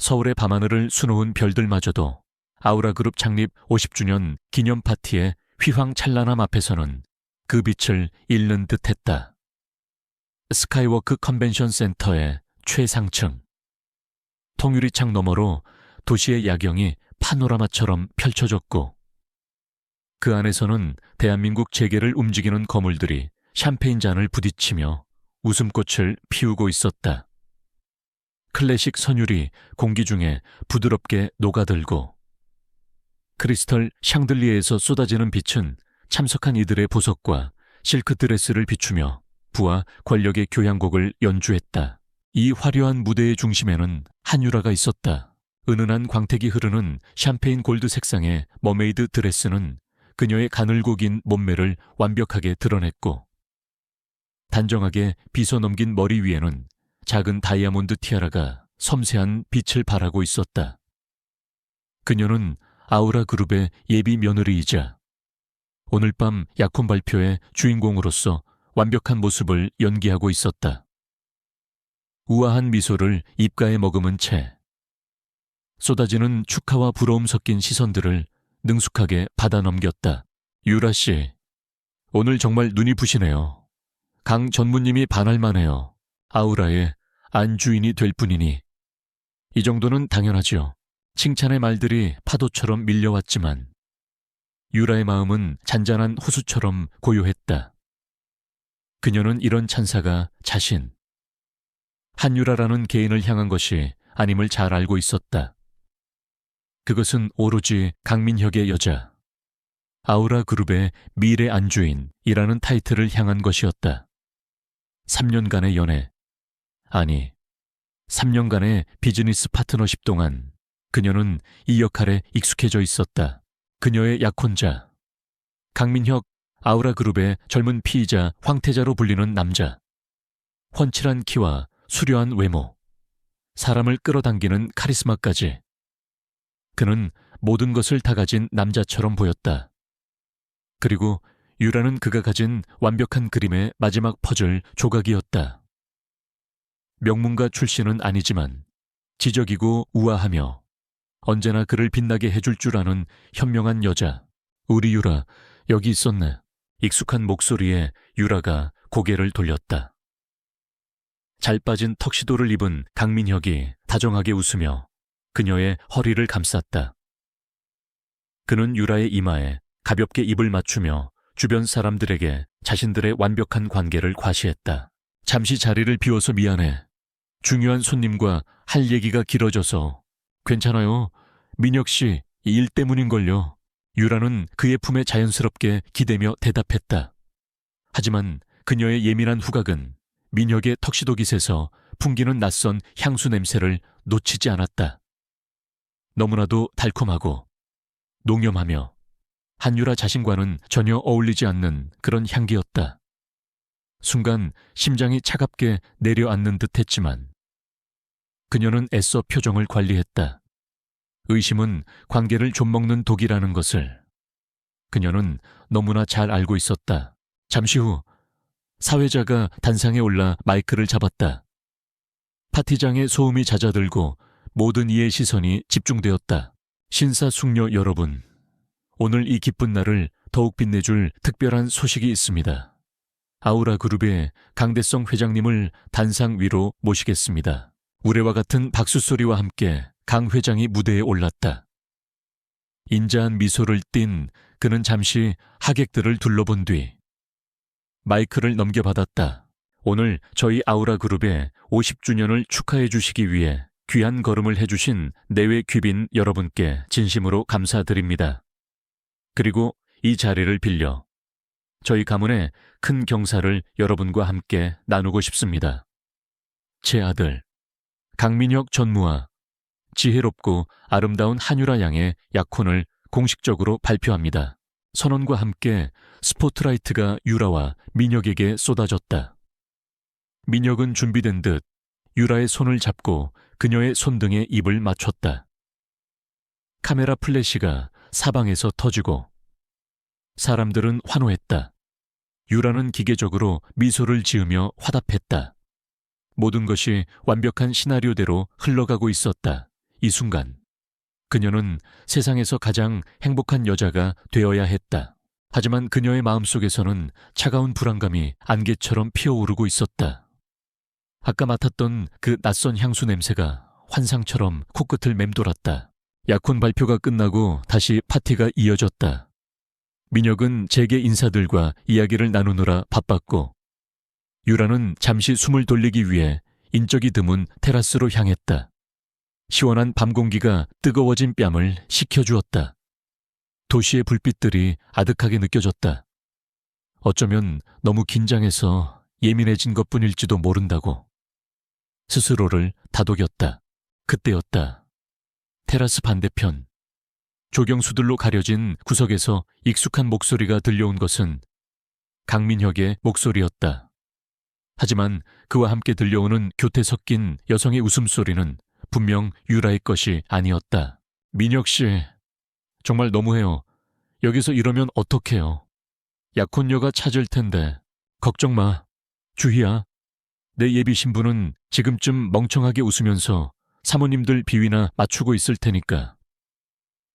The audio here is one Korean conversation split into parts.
서울의 밤하늘을 수놓은 별들마저도 아우라그룹 창립 50주년 기념 파티의 휘황찬란함 앞에서는 그 빛을 잃는 듯했다. 스카이워크 컨벤션 센터의 최상층. 통유리창 너머로 도시의 야경이 파노라마처럼 펼쳐졌고 그 안에서는 대한민국 재계를 움직이는 거물들이 샴페인 잔을 부딪히며 웃음꽃을 피우고 있었다. 클래식 선율이 공기 중에 부드럽게 녹아들고 크리스털 샹들리에에서 쏟아지는 빛은 참석한 이들의 보석과 실크 드레스를 비추며 부와 권력의 교향곡을 연주했다. 이 화려한 무대의 중심에는 한유라가 있었다. 은은한 광택이 흐르는 샴페인 골드 색상의 머메이드 드레스는 그녀의 가늘고 긴 몸매를 완벽하게 드러냈고 단정하게 빗어 넘긴 머리 위에는 작은 다이아몬드 티아라가 섬세한 빛을 발하고 있었다. 그녀는 아우라 그룹의 예비 며느리이자 오늘 밤 약혼 발표의 주인공으로서 완벽한 모습을 연기하고 있었다. 우아한 미소를 입가에 머금은 채 쏟아지는 축하와 부러움 섞인 시선들을 능숙하게 받아 넘겼다. 유라 씨, 오늘 정말 눈이 부시네요. 강 전무님이 반할만해요. 아우라의 안주인이 될 뿐이니. 이 정도는 당연하지요. 칭찬의 말들이 파도처럼 밀려왔지만 유라의 마음은 잔잔한 호수처럼 고요했다. 그녀는 이런 찬사가 자신, 한유라라는 개인을 향한 것이 아님을 잘 알고 있었다. 그것은 오로지 강민혁의 여자, 아우라 그룹의 미래 안주인이라는 타이틀을 향한 것이었다. 3년간의 연애, 아니 3년간의 비즈니스 파트너십 동안 그녀는 이 역할에 익숙해져 있었다. 그녀의 약혼자, 강민혁 아우라 그룹의 젊은 피의자 황태자로 불리는 남자. 훤칠한 키와 수려한 외모, 사람을 끌어당기는 카리스마까지. 그는 모든 것을 다 가진 남자처럼 보였다. 그리고 유라는 그가 가진 완벽한 그림의 마지막 퍼즐 조각이었다. 명문가 출신은 아니지만 지적이고 우아하며 언제나 그를 빛나게 해줄 줄 아는 현명한 여자. 우리 유라, 여기 있었네. 익숙한 목소리에 유라가 고개를 돌렸다. 잘 빠진 턱시도를 입은 강민혁이 다정하게 웃으며 그녀의 허리를 감쌌다. 그는 유라의 이마에 가볍게 입을 맞추며 주변 사람들에게 자신들의 완벽한 관계를 과시했다. 잠시 자리를 비워서 미안해. 중요한 손님과 할 얘기가 길어져서. 괜찮아요. 민혁 씨, 이 일 때문인걸요. 유라는 그의 품에 자연스럽게 기대며 대답했다. 하지만 그녀의 예민한 후각은 민혁의 턱시도 깃에서 풍기는 낯선 향수 냄새를 놓치지 않았다. 너무나도 달콤하고 농염하며 한유라 자신과는 전혀 어울리지 않는 그런 향기였다. 순간 심장이 차갑게 내려앉는 듯했지만 그녀는 애써 표정을 관리했다. 의심은 관계를 좀먹는 독이라는 것을 그녀는 너무나 잘 알고 있었다. 잠시 후 사회자가 단상에 올라 마이크를 잡았다. 파티장의 소음이 잦아들고 모든 이의 시선이 집중되었다. 신사숙녀 여러분, 오늘 이 기쁜 날을 더욱 빛내줄 특별한 소식이 있습니다. 아우라 그룹의 강대성 회장님을 단상 위로 모시겠습니다. 우레와 같은 박수 소리와 함께 강 회장이 무대에 올랐다. 인자한 미소를 띤 그는 잠시 하객들을 둘러본 뒤 마이크를 넘겨받았다. 오늘 저희 아우라 그룹의 50주년을 축하해 주시기 위해 귀한 걸음을 해주신 내외 귀빈 여러분께 진심으로 감사드립니다. 그리고 이 자리를 빌려 저희 가문의 큰 경사를 여러분과 함께 나누고 싶습니다. 제 아들 강민혁 전무와 지혜롭고 아름다운 한유라 양의 약혼을 공식적으로 발표합니다. 선언과 함께 스포트라이트가 유라와 민혁에게 쏟아졌다. 민혁은 준비된 듯 유라의 손을 잡고 그녀의 손등에 입을 맞췄다. 카메라 플래시가 사방에서 터지고 사람들은 환호했다. 유라는 기계적으로 미소를 지으며 화답했다. 모든 것이 완벽한 시나리오대로 흘러가고 있었다. 이 순간 그녀는 세상에서 가장 행복한 여자가 되어야 했다. 하지만 그녀의 마음속에서는 차가운 불안감이 안개처럼 피어오르고 있었다. 아까 맡았던 그 낯선 향수 냄새가 환상처럼 코끝을 맴돌았다. 약혼 발표가 끝나고 다시 파티가 이어졌다. 민혁은 재계 인사들과 이야기를 나누느라 바빴고 유라는 잠시 숨을 돌리기 위해 인적이 드문 테라스로 향했다. 시원한 밤 공기가 뜨거워진 뺨을 식혀주었다. 도시의 불빛들이 아득하게 느껴졌다. 어쩌면 너무 긴장해서 예민해진 것뿐일지도 모른다고 스스로를 다독였다. 그때였다. 테라스 반대편 조경수들로 가려진 구석에서 익숙한 목소리가 들려온 것은 강민혁의 목소리였다. 하지만 그와 함께 들려오는 교태 섞인 여성의 웃음소리는 분명 유라의 것이 아니었다. 민혁 씨, 정말 너무해요. 여기서 이러면 어떡해요. 약혼녀가 찾을 텐데. 걱정 마. 주희야, 내 예비 신부는 지금쯤 멍청하게 웃으면서 사모님들 비위나 맞추고 있을 테니까.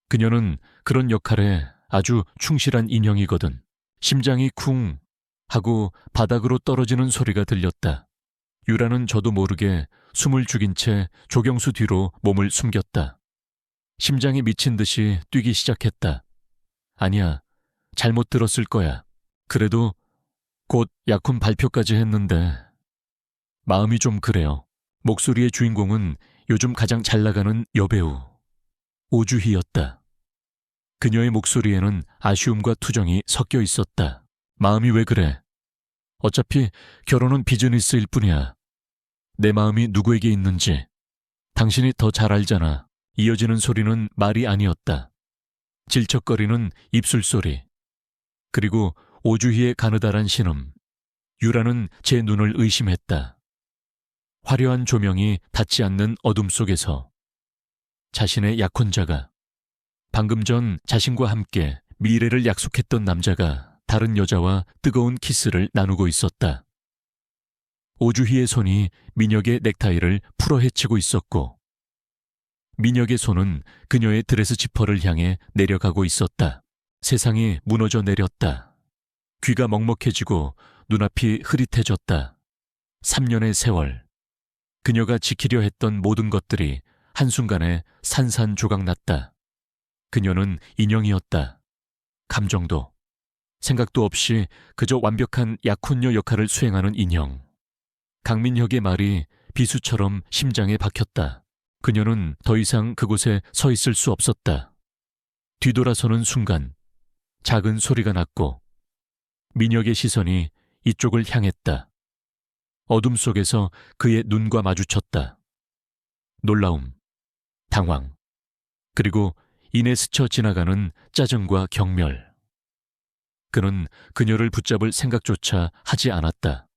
그녀는 그런 역할에 아주 충실한 인형이거든. 심장이 쿵 하고 바닥으로 떨어지는 소리가 들렸다. 유라는 저도 모르게 숨을 죽인 채 조경수 뒤로 몸을 숨겼다. 심장이 미친 듯이 뛰기 시작했다. 아니야, 잘못 들었을 거야. 그래도 곧 약혼 발표까지 했는데 마음이 좀 그래요. 목소리의 주인공은 요즘 가장 잘 나가는 여배우 오주희였다. 그녀의 목소리에는 아쉬움과 투정이 섞여 있었다. 마음이 왜 그래? 어차피 결혼은 비즈니스일 뿐이야. 내 마음이 누구에게 있는지 당신이 더 잘 알잖아. 이어지는 소리는 말이 아니었다. 질척거리는 입술소리. 그리고 오주희의 가느다란 신음. 유라는 제 눈을 의심했다. 화려한 조명이 닿지 않는 어둠 속에서 자신의 약혼자가 방금 전 자신과 함께 미래를 약속했던 남자가 다른 여자와 뜨거운 키스를 나누고 있었다. 오주희의 손이 민혁의 넥타이를 풀어헤치고 있었고 민혁의 손은 그녀의 드레스 지퍼를 향해 내려가고 있었다. 세상이 무너져 내렸다. 귀가 먹먹해지고 눈앞이 흐릿해졌다. 3년의 세월. 그녀가 지키려 했던 모든 것들이 한순간에 산산조각났다. 그녀는 인형이었다. 감정도, 생각도 없이 그저 완벽한 약혼녀 역할을 수행하는 인형. 강민혁의 말이 비수처럼 심장에 박혔다. 그녀는 더 이상 그곳에 서 있을 수 없었다. 뒤돌아서는 순간 작은 소리가 났고 민혁의 시선이 이쪽을 향했다. 어둠 속에서 그의 눈과 마주쳤다. 놀라움, 당황, 그리고 이내 스쳐 지나가는 짜증과 경멸. 그는 그녀를 붙잡을 생각조차 하지 않았다.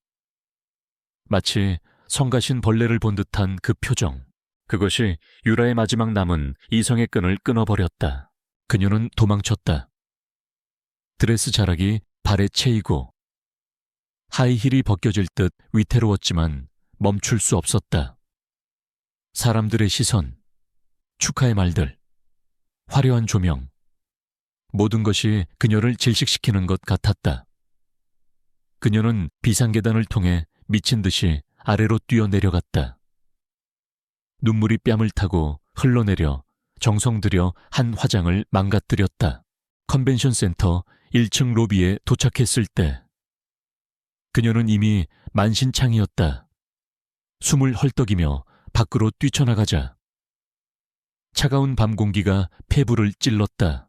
마치 성가신 벌레를 본 듯한 그 표정. 그것이 유라의 마지막 남은 이성의 끈을 끊어버렸다. 그녀는 도망쳤다. 드레스 자락이 발에 채이고 하이힐이 벗겨질 듯 위태로웠지만 멈출 수 없었다. 사람들의 시선, 축하의 말들, 화려한 조명, 모든 것이 그녀를 질식시키는 것 같았다. 그녀는 비상계단을 통해 미친 듯이 아래로 뛰어내려갔다. 눈물이 뺨을 타고 흘러내려 정성 들여 한 화장을 망가뜨렸다. 컨벤션 센터 1층 로비에 도착했을 때 그녀는 이미 만신창이었다. 숨을 헐떡이며 밖으로 뛰쳐나가자 차가운 밤 공기가 폐부를 찔렀다.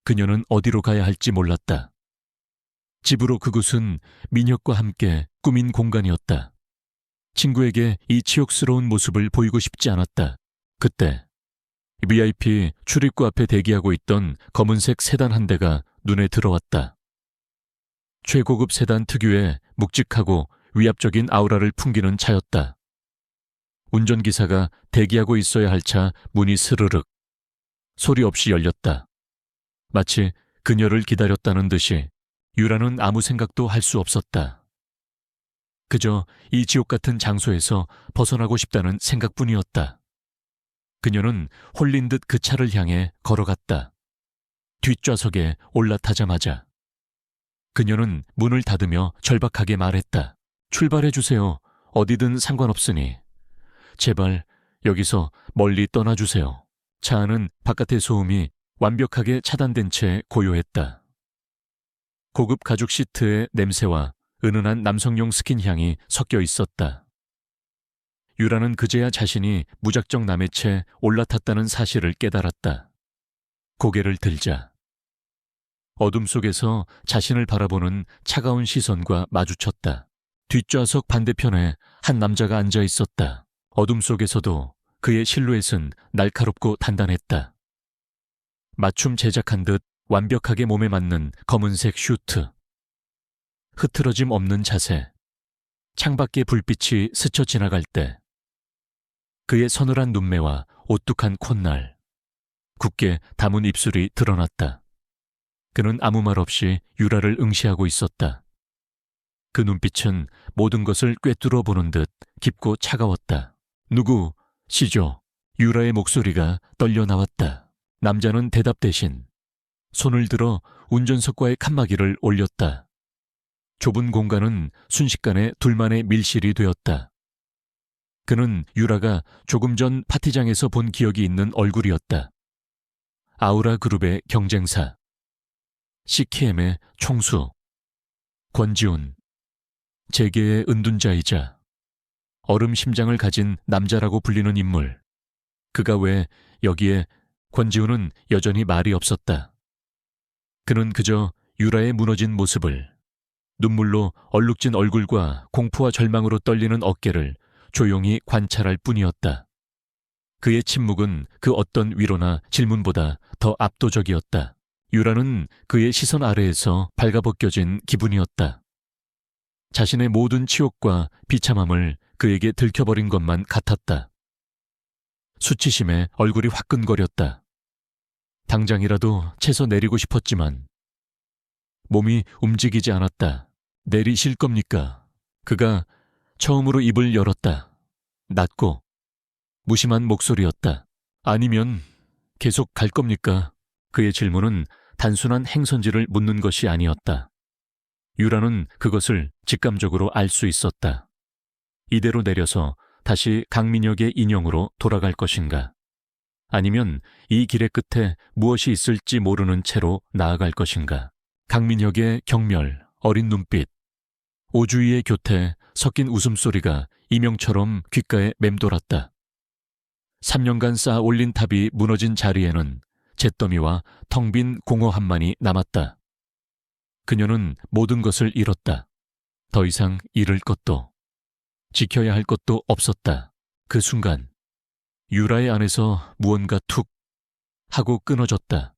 그녀는 어디로 가야 할지 몰랐다. 집으로 그곳은 민혁과 함께 꾸민 공간이었다. 친구에게 이 치욕스러운 모습을 보이고 싶지 않았다. 그때 VIP 출입구 앞에 대기하고 있던 검은색 세단 한 대가 눈에 들어왔다. 최고급 세단 특유의 묵직하고 위압적인 아우라를 풍기는 차였다. 운전기사가 대기하고 있어야 할 차 문이 스르륵 소리 없이 열렸다. 마치 그녀를 기다렸다는 듯이 유라는 아무 생각도 할 수 없었다. 그저 이 지옥 같은 장소에서 벗어나고 싶다는 생각뿐이었다. 그녀는 홀린 듯 그 차를 향해 걸어갔다. 뒷좌석에 올라타자마자 그녀는 문을 닫으며 절박하게 말했다. 출발해주세요. 어디든 상관없으니. 제발 여기서 멀리 떠나주세요. 차 안은 바깥의 소음이 완벽하게 차단된 채 고요했다. 고급 가죽 시트의 냄새와 은은한 남성용 스킨 향이 섞여 있었다. 유라는 그제야 자신이 무작정 남의 채 올라탔다는 사실을 깨달았다. 고개를 들자 어둠 속에서 자신을 바라보는 차가운 시선과 마주쳤다. 뒷좌석 반대편에 한 남자가 앉아 있었다. 어둠 속에서도 그의 실루엣은 날카롭고 단단했다. 맞춤 제작한 듯 완벽하게 몸에 맞는 검은색 슈트. 흐트러짐 없는 자세. 창밖의 불빛이 스쳐 지나갈 때 그의 서늘한 눈매와 오뚝한 콧날, 굳게 담은 입술이 드러났다. 그는 아무 말 없이 유라를 응시하고 있었다. 그 눈빛은 모든 것을 꿰뚫어 보는 듯 깊고 차가웠다. 누구시죠? 유라의 목소리가 떨려 나왔다. 남자는 대답 대신 손을 들어 운전석과의 칸막이를 올렸다. 좁은 공간은 순식간에 둘만의 밀실이 되었다. 그는 유라가 조금 전 파티장에서 본 기억이 있는 얼굴이었다. 아우라 그룹의 경쟁사, CKM의 총수, 권지훈, 재계의 은둔자이자 얼음 심장을 가진 남자라고 불리는 인물. 그가 왜 여기에 권지훈은 여전히 말이 없었다. 그는 그저 유라의 무너진 모습을, 눈물로 얼룩진 얼굴과 공포와 절망으로 떨리는 어깨를 조용히 관찰할 뿐이었다. 그의 침묵은 그 어떤 위로나 질문보다 더 압도적이었다. 유라는 그의 시선 아래에서 발가벗겨진 기분이었다. 자신의 모든 치욕과 비참함을 그에게 들켜버린 것만 같았다. 수치심에 얼굴이 화끈거렸다. 당장이라도 채서 내리고 싶었지만 몸이 움직이지 않았다. 내리실 겁니까? 그가 처음으로 입을 열었다. 낮고 무심한 목소리였다. 아니면 계속 갈 겁니까? 그의 질문은 단순한 행선지를 묻는 것이 아니었다. 유라는 그것을 직감적으로 알 수 있었다. 이대로 내려서 다시 강민혁의 인형으로 돌아갈 것인가? 아니면 이 길의 끝에 무엇이 있을지 모르는 채로 나아갈 것인가? 강민혁의 경멸, 어린 눈빛, 오주희의 교태, 섞인 웃음소리가 이명처럼 귓가에 맴돌았다. 3년간 쌓아 올린 탑이 무너진 자리에는 잿더미와 텅 빈 공허함만이 남았다. 그녀는 모든 것을 잃었다. 더 이상 잃을 것도, 지켜야 할 것도 없었다. 그 순간 유라의 안에서 무언가 툭 하고 끊어졌다.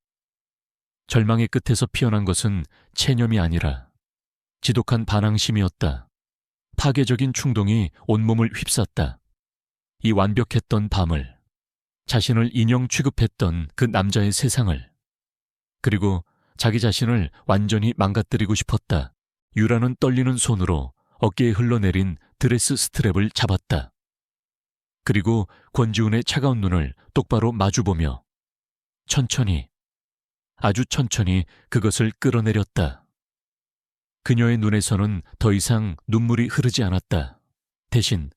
절망의 끝에서 피어난 것은 체념이 아니라 지독한 반항심이었다. 파괴적인 충동이 온몸을 휩쌌다. 이 완벽했던 밤을, 자신을 인형 취급했던 그 남자의 세상을, 그리고 자기 자신을 완전히 망가뜨리고 싶었다. 유라는 떨리는 손으로 어깨에 흘러내린 드레스 스트랩을 잡았다. 그리고 권지훈의 차가운 눈을 똑바로 마주보며 천천히, 아주 천천히 그것을 끌어내렸다. 그녀의 눈에서는 더 이상 눈물이 흐르지 않았다. 대신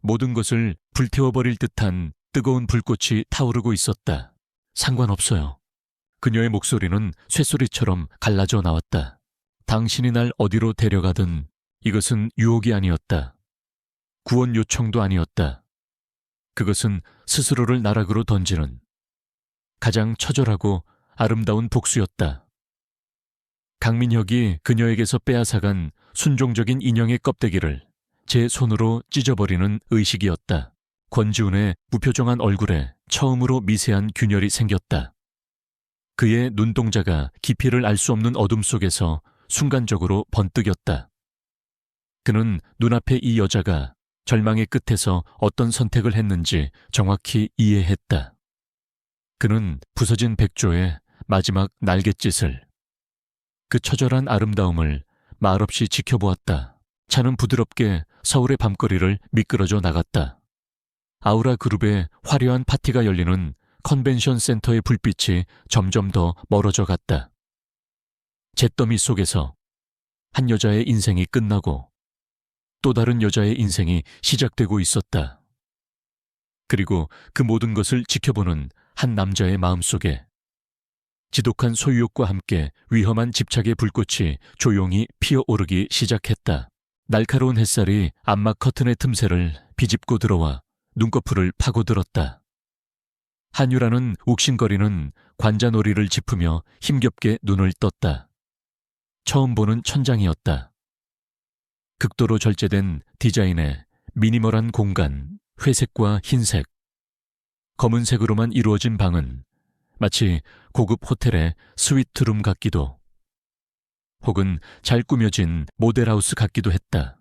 모든 것을 불태워버릴 듯한 뜨거운 불꽃이 타오르고 있었다. 상관없어요. 그녀의 목소리는 쇳소리처럼 갈라져 나왔다. 당신이 날 어디로 데려가든 이것은 유혹이 아니었다. 구원 요청도 아니었다. 그것은 스스로를 나락으로 던지는 가장 처절하고 아름다운 복수였다. 강민혁이 그녀에게서 빼앗아간 순종적인 인형의 껍데기를 제 손으로 찢어버리는 의식이었다. 권지훈의 무표정한 얼굴에 처음으로 미세한 균열이 생겼다. 그의 눈동자가 깊이를 알 수 없는 어둠 속에서 순간적으로 번뜩였다. 그는 눈앞의 이 여자가 절망의 끝에서 어떤 선택을 했는지 정확히 이해했다. 그는 부서진 백조의 마지막 날갯짓을, 그 처절한 아름다움을 말없이 지켜보았다. 차는 부드럽게 서울의 밤거리를 미끄러져 나갔다. 아우라 그룹의 화려한 파티가 열리는 컨벤션 센터의 불빛이 점점 더 멀어져 갔다. 잿더미 속에서 한 여자의 인생이 끝나고 또 다른 여자의 인생이 시작되고 있었다. 그리고 그 모든 것을 지켜보는 한 남자의 마음속에 지독한 소유욕과 함께 위험한 집착의 불꽃이 조용히 피어오르기 시작했다. 날카로운 햇살이 암막 커튼의 틈새를 비집고 들어와 눈꺼풀을 파고들었다. 한유라는 욱신거리는 관자놀이를 짚으며 힘겹게 눈을 떴다. 처음 보는 천장이었다. 극도로 절제된 디자인의 미니멀한 공간, 회색과 흰색, 검은색으로만 이루어진 방은 마치 고급 호텔의 스위트룸 같기도, 혹은 잘 꾸며진 모델하우스 같기도 했다.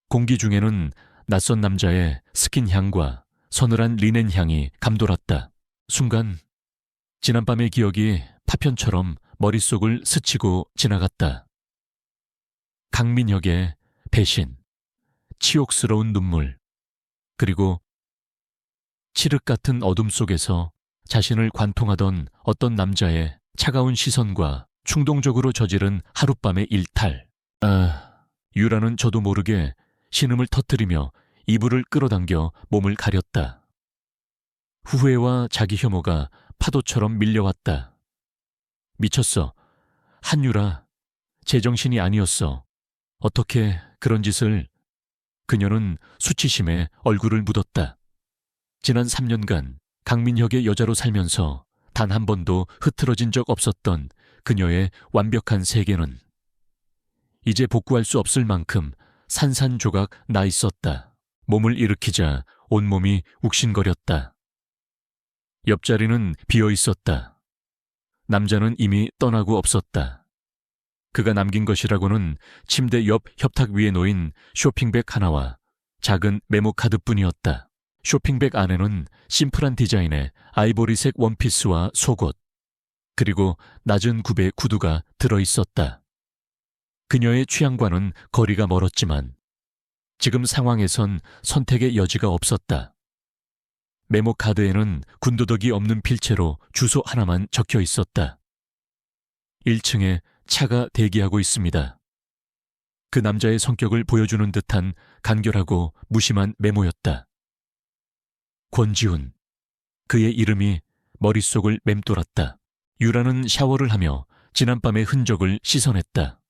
공기 중에는 낯선 남자의 스킨 향과 서늘한 리넨 향이 감돌았다. 순간 지난밤의 기억이 파편처럼 머릿속을 스치고 지나갔다. 강민혁의 배신, 치욕스러운 눈물, 그리고 칠흑 같은 어둠 속에서 자신을 관통하던 어떤 남자의 차가운 시선과 충동적으로 저지른 하룻밤의 일탈. 유라는 저도 모르게 신음을 터뜨리며 이불을 끌어당겨 몸을 가렸다. 후회와 자기 혐오가 파도처럼 밀려왔다. 미쳤어. 한유라, 제정신이 아니었어. 어떻게 그런 짓을... 그녀는 수치심에 얼굴을 묻었다. 지난 3년간 강민혁의 여자로 살면서 단 한 번도 흐트러진 적 없었던 그녀의 완벽한 세계는 이제 복구할 수 없을 만큼 산산조각 나 있었다. 몸을 일으키자 온몸이 욱신거렸다. 옆자리는 비어 있었다. 남자는 이미 떠나고 없었다. 그가 남긴 것이라고는 침대 옆 협탁 위에 놓인 쇼핑백 하나와 작은 메모카드뿐이었다. 쇼핑백 안에는 심플한 디자인의 아이보리색 원피스와 속옷, 그리고 낮은 굽의 구두가 들어있었다. 그녀의 취향과는 거리가 멀었지만 지금 상황에선 선택의 여지가 없었다. 메모카드에는 군더더기 없는 필체로 주소 하나만 적혀 있었다. 1층에 차가 대기하고 있습니다. 그 남자의 성격을 보여주는 듯한 간결하고 무심한 메모였다. 권지훈. 그의 이름이 머릿속을 맴돌았다. 유라는 샤워를 하며 지난밤의 흔적을 씻어냈다.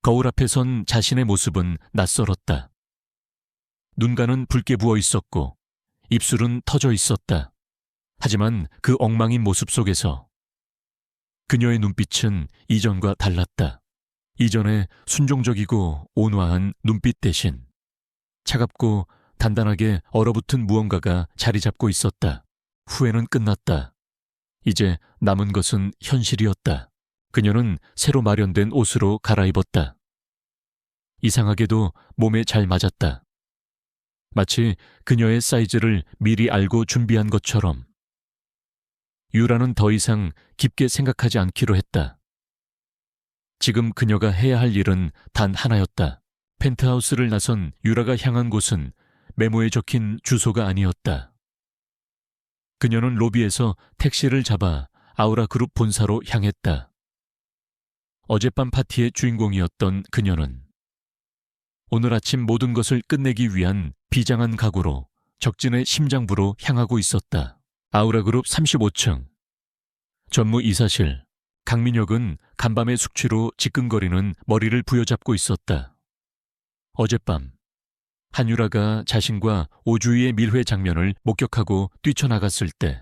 거울 앞에 선 자신의 모습은 낯설었다. 눈가는 붉게 부어 있었고 입술은 터져 있었다. 하지만 그 엉망인 모습 속에서 그녀의 눈빛은 이전과 달랐다. 이전의 순종적이고 온화한 눈빛 대신 차갑고 단단하게 얼어붙은 무언가가 자리 잡고 있었다. 후회는 끝났다. 이제 남은 것은 현실이었다. 그녀는 새로 마련된 옷으로 갈아입었다. 이상하게도 몸에 잘 맞았다. 마치 그녀의 사이즈를 미리 알고 준비한 것처럼. 유라는 더 이상 깊게 생각하지 않기로 했다. 지금 그녀가 해야 할 일은 단 하나였다. 펜트하우스를 나선 유라가 향한 곳은 메모에 적힌 주소가 아니었다. 그녀는 로비에서 택시를 잡아 아우라 그룹 본사로 향했다. 어젯밤 파티의 주인공이었던 그녀는 오늘 아침 모든 것을 끝내기 위한 비장한 각오로 적진의 심장부로 향하고 있었다. 아우라 그룹 35층. 전무 이사실. 강민혁은 간밤의 숙취로 지끈거리는 머리를 부여잡고 있었다. 어젯밤 한유라가 자신과 오주희의 밀회 장면을 목격하고 뛰쳐나갔을 때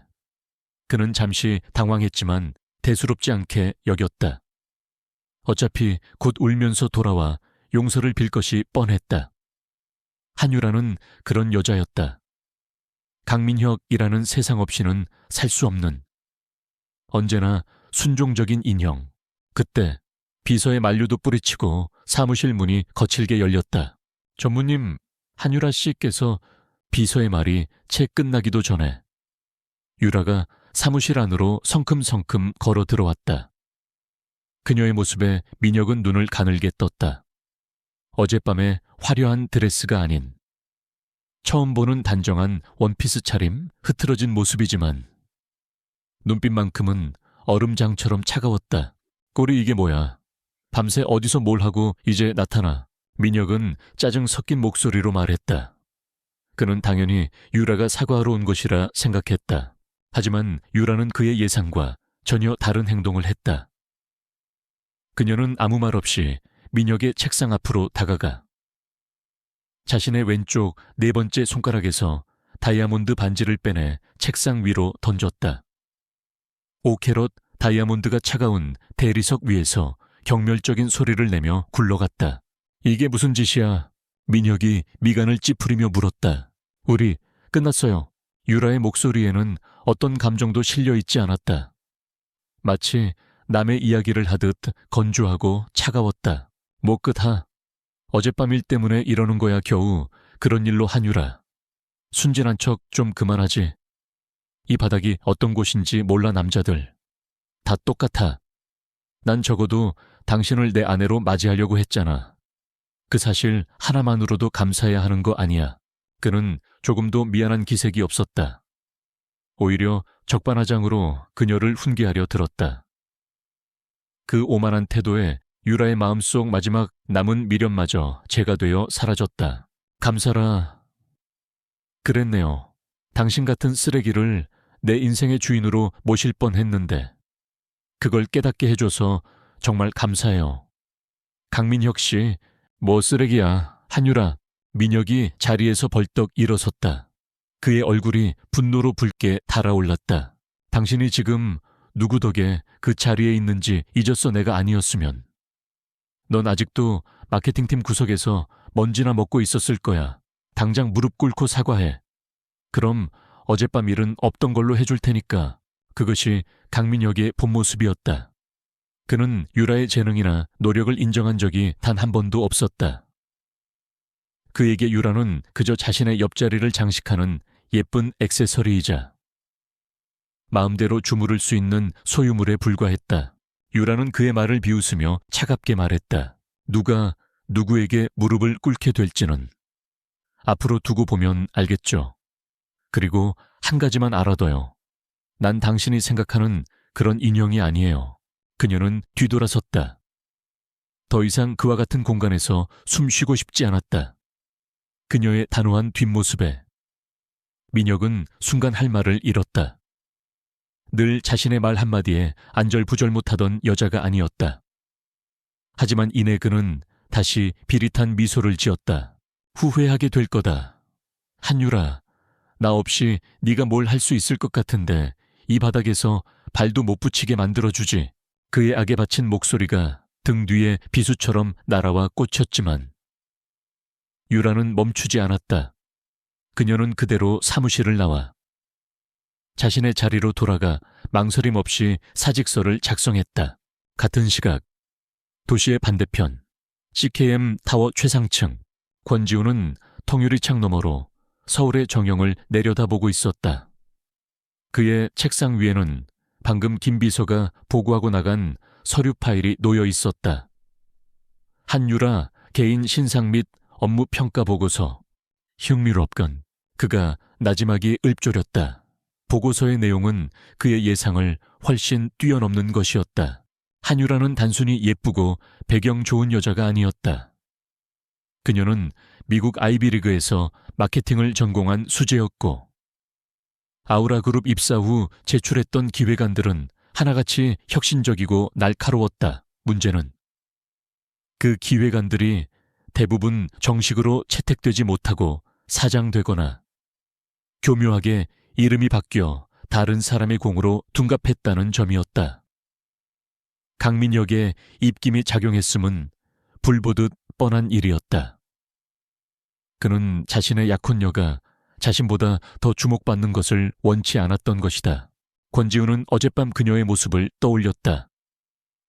그는 잠시 당황했지만 대수롭지 않게 여겼다. 어차피 곧 울면서 돌아와 용서를 빌 것이 뻔했다. 한유라는 그런 여자였다. 강민혁이라는 세상 없이는 살 수 없는, 언제나 순종적인 인형. 그때 비서의 만류도 뿌리치고 사무실 문이 거칠게 열렸다. 전무님, 한유라 씨께서. 비서의 말이 채 끝나기도 전에 유라가 사무실 안으로 성큼성큼 걸어 들어왔다. 그녀의 모습에 민혁은 눈을 가늘게 떴다. 어젯밤의 화려한 드레스가 아닌 처음 보는 단정한 원피스 차림, 흐트러진 모습이지만 눈빛만큼은 얼음장처럼 차가웠다. 꼴이 이게 뭐야. 밤새 어디서 뭘 하고 이제 나타나. 민혁은 짜증 섞인 목소리로 말했다. 그는 당연히 유라가 사과하러 온 것이라 생각했다. 하지만 유라는 그의 예상과 전혀 다른 행동을 했다. 그녀는 아무 말 없이 민혁의 책상 앞으로 다가가 자신의 왼쪽 4번째 손가락에서 다이아몬드 반지를 빼내 책상 위로 던졌다. 5캐럿 다이아몬드가 차가운 대리석 위에서 경멸적인 소리를 내며 굴러갔다. 이게 무슨 짓이야? 민혁이 미간을 찌푸리며 물었다. 우리 끝났어요. 유라의 목소리에는 어떤 감정도 실려 있지 않았다. 마치 남의 이야기를 하듯 건조하고 차가웠다. 뭐 끝하. 어젯밤 일 때문에 이러는 거야 겨우. 그런 일로 한유라. 순진한 척 좀 그만하지. 이 바닥이 어떤 곳인지 몰라 남자들. 다 똑같아. 난 적어도 당신을 내 아내로 맞이하려고 했잖아. 그 사실 하나만으로도 감사해야 하는 거 아니야. 그는 조금도 미안한 기색이 없었다. 오히려 적반하장으로 그녀를 훈계하려 들었다. 그 오만한 태도에 유라의 마음속 마지막 남은 미련마저 재가 되어 사라졌다. 감사라. 그랬네요. 당신 같은 쓰레기를 내 인생의 주인으로 모실 뻔했는데 그걸 깨닫게 해줘서 정말 감사해요. 강민혁 씨, 뭐 쓰레기야. 한유라. 민혁이 자리에서 벌떡 일어섰다. 그의 얼굴이 분노로 붉게 달아올랐다. 당신이 지금 누구 덕에 그 자리에 있는지 잊었어. 내가 아니었으면. 넌 아직도 마케팅팀 구석에서 먼지나 먹고 있었을 거야. 당장 무릎 꿇고 사과해. 그럼 어젯밤 일은 없던 걸로 해줄 테니까. 그것이 강민혁의 본 모습이었다. 그는 유라의 재능이나 노력을 인정한 적이 단 한 번도 없었다. 그에게 유라는 그저 자신의 옆자리를 장식하는 예쁜 액세서리이자 마음대로 주무를 수 있는 소유물에 불과했다. 유라는 그의 말을 비웃으며 차갑게 말했다. 누가 누구에게 무릎을 꿇게 될지는 앞으로 두고 보면 알겠죠. 그리고 한 가지만 알아둬요. 난 당신이 생각하는 그런 인형이 아니에요. 그녀는 뒤돌아섰다. 더 이상 그와 같은 공간에서 숨 쉬고 싶지 않았다. 그녀의 단호한 뒷모습에 민혁은 순간 할 말을 잃었다. 늘 자신의 말 한마디에 안절부절 못하던 여자가 아니었다. 하지만 이내 그는 다시 비릿한 미소를 지었다. 후회하게 될 거다. 한유라, 나 없이 네가 뭘 할 수 있을 것 같은데 이 바닥에서 발도 못 붙이게 만들어주지. 그의 악에 바친 목소리가 등 뒤에 비수처럼 날아와 꽂혔지만 유라는 멈추지 않았다. 그녀는 그대로 사무실을 나와 자신의 자리로 돌아가 망설임 없이 사직서를 작성했다. 같은 시각 도시의 반대편 CKM 타워 최상층 권지우는 통유리창 너머로 서울의 정영을 내려다보고 있었다. 그의 책상 위에는 방금 김 비서가 보고하고 나간 서류 파일이 놓여 있었다. 한유라 개인 신상 및 업무 평가 보고서. 흥미롭건 그가 나지막이 읊조렸다. 보고서의 내용은 그의 예상을 훨씬 뛰어넘는 것이었다. 한유라는 단순히 예쁘고 배경 좋은 여자가 아니었다. 그녀는 미국 아이비리그에서 마케팅을 전공한 수재였고 아우라그룹 입사 후 제출했던 기획안들은 하나같이 혁신적이고 날카로웠다. 문제는 그 기획안들이 대부분 정식으로 채택되지 못하고 사장되거나 교묘하게 이름이 바뀌어 다른 사람의 공으로 둔갑했다는 점이었다. 강민혁의 입김이 작용했음은 불보듯 뻔한 일이었다. 그는 자신의 약혼녀가 자신보다 더 주목받는 것을 원치 않았던 것이다. 권지우는 어젯밤 그녀의 모습을 떠올렸다.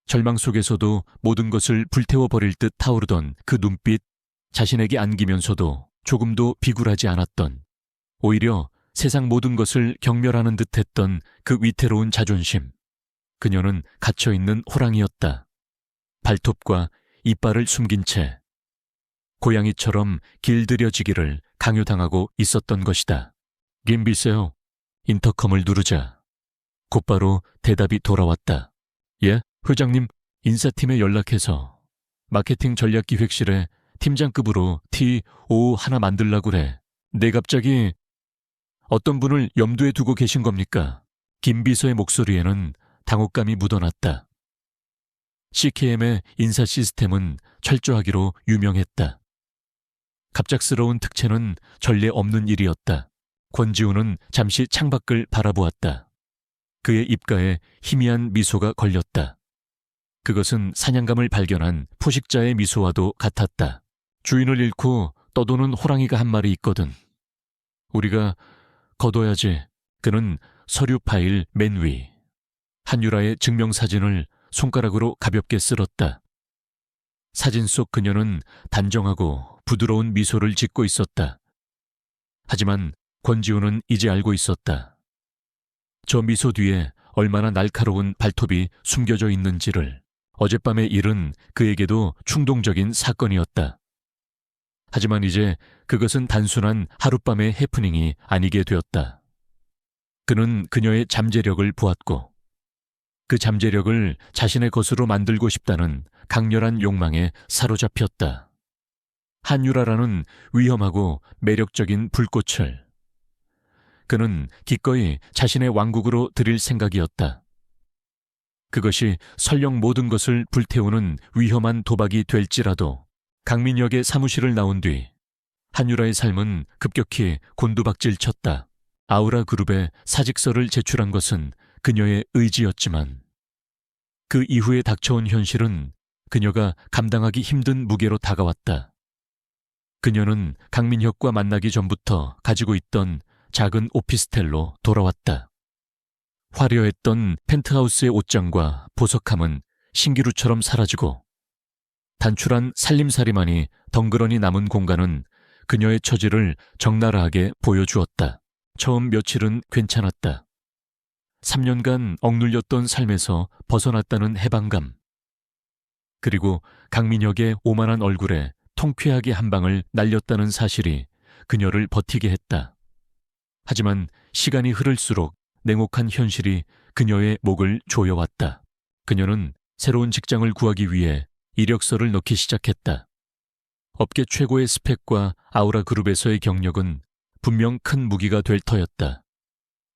절망 속에서도 모든 것을 불태워버릴 듯 타오르던 그 눈빛, 자신에게 안기면서도 조금도 비굴하지 않았던, 오히려 세상 모든 것을 경멸하는 듯했던 그 위태로운 자존심. 그녀는 갇혀있는 호랑이였다. 발톱과 이빨을 숨긴 채 고양이처럼 길들여지기를 강요당하고 있었던 것이다. 김비서요. 인터컴을 누르자 곧바로 대답이 돌아왔다. 예, 회장님, 인사팀에 연락해서 마케팅 전략기획실에 팀장급으로 TO 하나 만들라고 그래. 네, 갑자기 어떤 분을 염두에 두고 계신 겁니까? 김비서의 목소리에는 당혹감이 묻어났다. CKM의 인사 시스템은 철저하기로 유명했다. 갑작스러운 특채는 전례 없는 일이었다. 권지우는 잠시 창밖을 바라보았다. 그의 입가에 희미한 미소가 걸렸다. 그것은 사냥감을 발견한 포식자의 미소와도 같았다. 주인을 잃고 떠도는 호랑이가 한 마리 있거든. 우리가 거둬야지. 그는 서류 파일 맨 위. 한유라의 증명사진을 손가락으로 가볍게 쓸었다. 사진 속 그녀는 단정하고 부드러운 미소를 짓고 있었다. 하지만 권지우는 이제 알고 있었다. 저 미소 뒤에 얼마나 날카로운 발톱이 숨겨져 있는지를. 어젯밤의 일은 그에게도 충동적인 사건이었다. 하지만 이제 그것은 단순한 하룻밤의 해프닝이 아니게 되었다. 그는 그녀의 잠재력을 보았고 그 잠재력을 자신의 것으로 만들고 싶다는 강렬한 욕망에 사로잡혔다. 한유라라는 위험하고 매력적인 불꽃을 그는 기꺼이 자신의 왕국으로 들일 생각이었다. 그것이 설령 모든 것을 불태우는 위험한 도박이 될지라도. 강민혁의 사무실을 나온 뒤 한유라의 삶은 급격히 곤두박질 쳤다. 아우라 그룹에 사직서를 제출한 것은 그녀의 의지였지만 그 이후에 닥쳐온 현실은 그녀가 감당하기 힘든 무게로 다가왔다. 그녀는 강민혁과 만나기 전부터 가지고 있던 작은 오피스텔로 돌아왔다. 화려했던 펜트하우스의 옷장과 보석함은 신기루처럼 사라지고 단출한 살림살이만이 덩그러니 남은 공간은 그녀의 처지를 적나라하게 보여주었다. 처음 며칠은 괜찮았다. 3년간 억눌렸던 삶에서 벗어났다는 해방감. 그리고 강민혁의 오만한 얼굴에 통쾌하게 한 방을 날렸다는 사실이 그녀를 버티게 했다. 하지만 시간이 흐를수록 냉혹한 현실이 그녀의 목을 조여왔다. 그녀는 새로운 직장을 구하기 위해 이력서를 넣기 시작했다. 업계 최고의 스펙과 아우라 그룹에서의 경력은 분명 큰 무기가 될 터였다.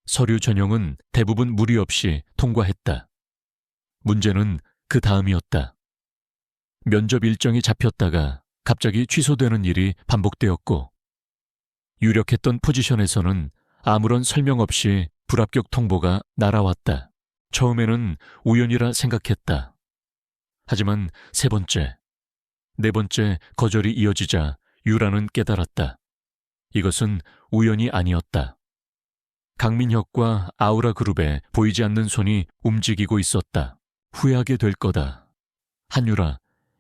서류 전형은 대부분 무리 없이 통과했다. 문제는 그 다음이었다. 면접 일정이 잡혔다가 갑자기 취소되는 일이 반복되었고 유력했던 포지션에서는 아무런 설명 없이 불합격 통보가 날아왔다. 처음에는 우연이라 생각했다. 하지만 세 번째, 네 번째 거절이 이어지자 유라는 깨달았다. 이것은 우연이 아니었다. 강민혁과 아우라 그룹에 보이지 않는 손이 움직이고 있었다. 후회하게 될 거다. 한유라,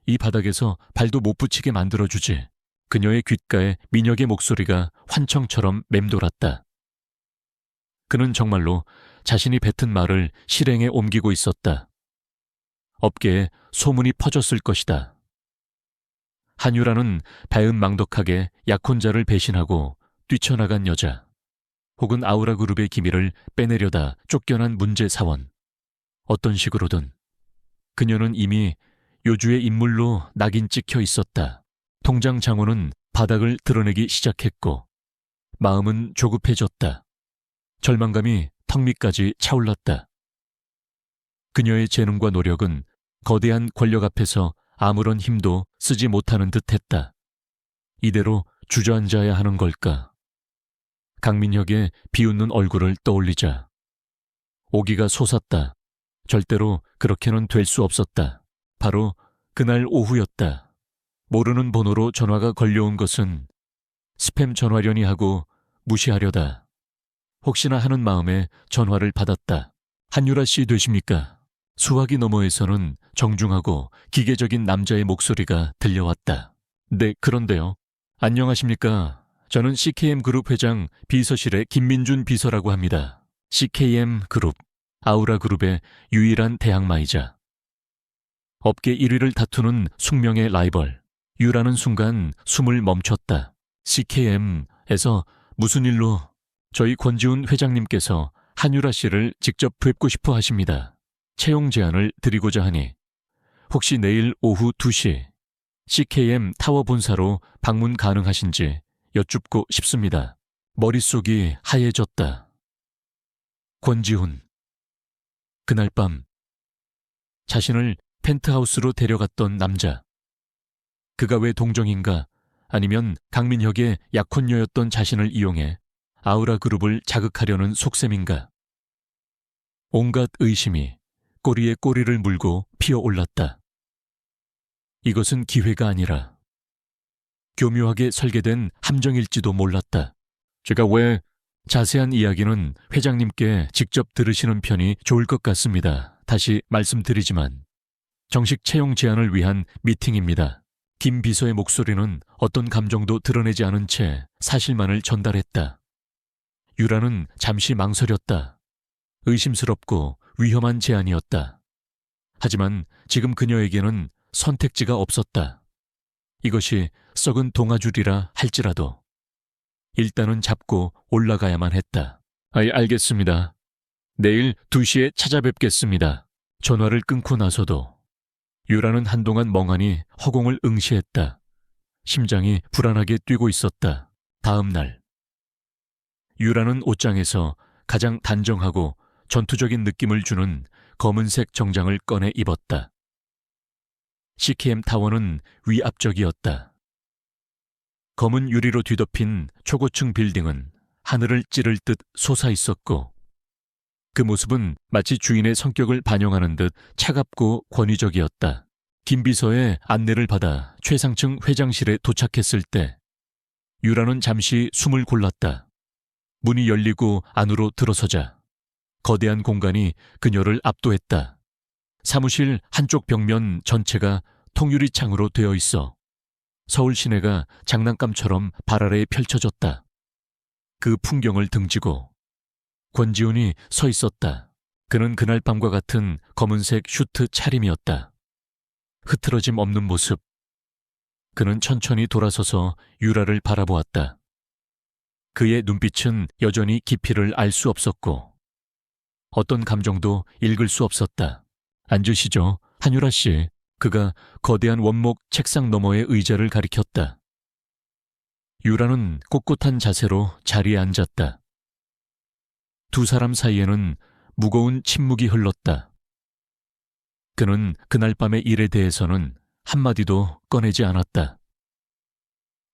이 바닥에서 발도 못 붙이게 만들어주지. 그녀의 귓가에 민혁의 목소리가 환청처럼 맴돌았다. 그는 정말로 자신이 뱉은 말을 실행에 옮기고 있었다. 업계에 소문이 퍼졌을 것이다. 한유라는 배은망덕하게 약혼자를 배신하고 뛰쳐나간 여자, 혹은 아우라 그룹의 기밀을 빼내려다 쫓겨난 문제 사원. 어떤 식으로든 그녀는 이미 요주의 인물로 낙인 찍혀 있었다. 통장 장원은 바닥을 드러내기 시작했고 마음은 조급해졌다. 절망감이 턱 밑까지 차올랐다. 그녀의 재능과 노력은 거대한 권력 앞에서 아무런 힘도 쓰지 못하는 듯했다. 이대로 주저앉아야 하는 걸까? 강민혁의 비웃는 얼굴을 떠올리자 오기가 솟았다. 절대로 그렇게는 될 수 없었다. 바로 그날 오후였다. 모르는 번호로 전화가 걸려온 것은 스팸 전화려니 하고 무시하려다. 혹시나 하는 마음에 전화를 받았다. 한유라 씨 되십니까? 수화기 너머에서는 정중하고 기계적인 남자의 목소리가 들려왔다. 네, 그런데요. 안녕하십니까? 저는 CKM 그룹 회장 비서실의 김민준 비서라고 합니다. CKM 그룹, 아우라 그룹의 유일한 대항마이자 업계 1위를 다투는 숙명의 라이벌. 유라는 순간 숨을 멈췄다. CKM 에서 무슨 일로 저희 권지훈 회장님께서 한유라 씨를 직접 뵙고 싶어 하십니다. 채용 제안을 드리고자 하니 혹시 내일 오후 2시 CKM 타워 본사로 방문 가능하신지 여쭙고 싶습니다. 머릿속이 하얘졌다. 권지훈. 그날 밤 자신을 펜트하우스로 데려갔던 남자. 그가 왜 동정인가 아니면 강민혁의 약혼녀였던 자신을 이용해 아우라 그룹을 자극하려는 속셈인가. 온갖 의심이 꼬리에 꼬리를 물고 피어올랐다. 이것은 기회가 아니라 교묘하게 설계된 함정일지도 몰랐다. 제가 왜 자세한 이야기는 회장님께 직접 들으시는 편이 좋을 것 같습니다. 다시 말씀드리지만 정식 채용 제안을 위한 미팅입니다. 김 비서의 목소리는 어떤 감정도 드러내지 않은 채 사실만을 전달했다. 유라는 잠시 망설였다. 의심스럽고 위험한 제안이었다. 하지만 지금 그녀에게는 선택지가 없었다. 이것이 썩은 동아줄이라 할지라도 일단은 잡고 올라가야만 했다. 알겠습니다. 내일 2시에 찾아뵙겠습니다. 전화를 끊고 나서도 유라는 한동안 멍하니 허공을 응시했다. 심장이 불안하게 뛰고 있었다. 다음 날 유라는 옷장에서 가장 단정하고 전투적인 느낌을 주는 검은색 정장을 꺼내 입었다. CKM 타워는 위압적이었다. 검은 유리로 뒤덮인 초고층 빌딩은 하늘을 찌를 듯 솟아 있었고 그 모습은 마치 주인의 성격을 반영하는 듯 차갑고 권위적이었다. 김 비서의 안내를 받아 최상층 회장실에 도착했을 때 유라는 잠시 숨을 골랐다. 문이 열리고 안으로 들어서자 거대한 공간이 그녀를 압도했다. 사무실 한쪽 벽면 전체가 통유리창으로 되어 있어 서울 시내가 장난감처럼 발 아래에 펼쳐졌다. 그 풍경을 등지고 권지훈이 서 있었다. 그는 그날 밤과 같은 검은색 슈트 차림이었다. 흐트러짐 없는 모습. 그는 천천히 돌아서서 유라를 바라보았다. 그의 눈빛은 여전히 깊이를 알 수 없었고 어떤 감정도 읽을 수 없었다. 앉으시죠, 한유라 씨. 그가 거대한 원목 책상 너머의 의자를 가리켰다. 유라는 꼿꼿한 자세로 자리에 앉았다. 두 사람 사이에는 무거운 침묵이 흘렀다. 그는 그날 밤의 일에 대해서는 한마디도 꺼내지 않았다.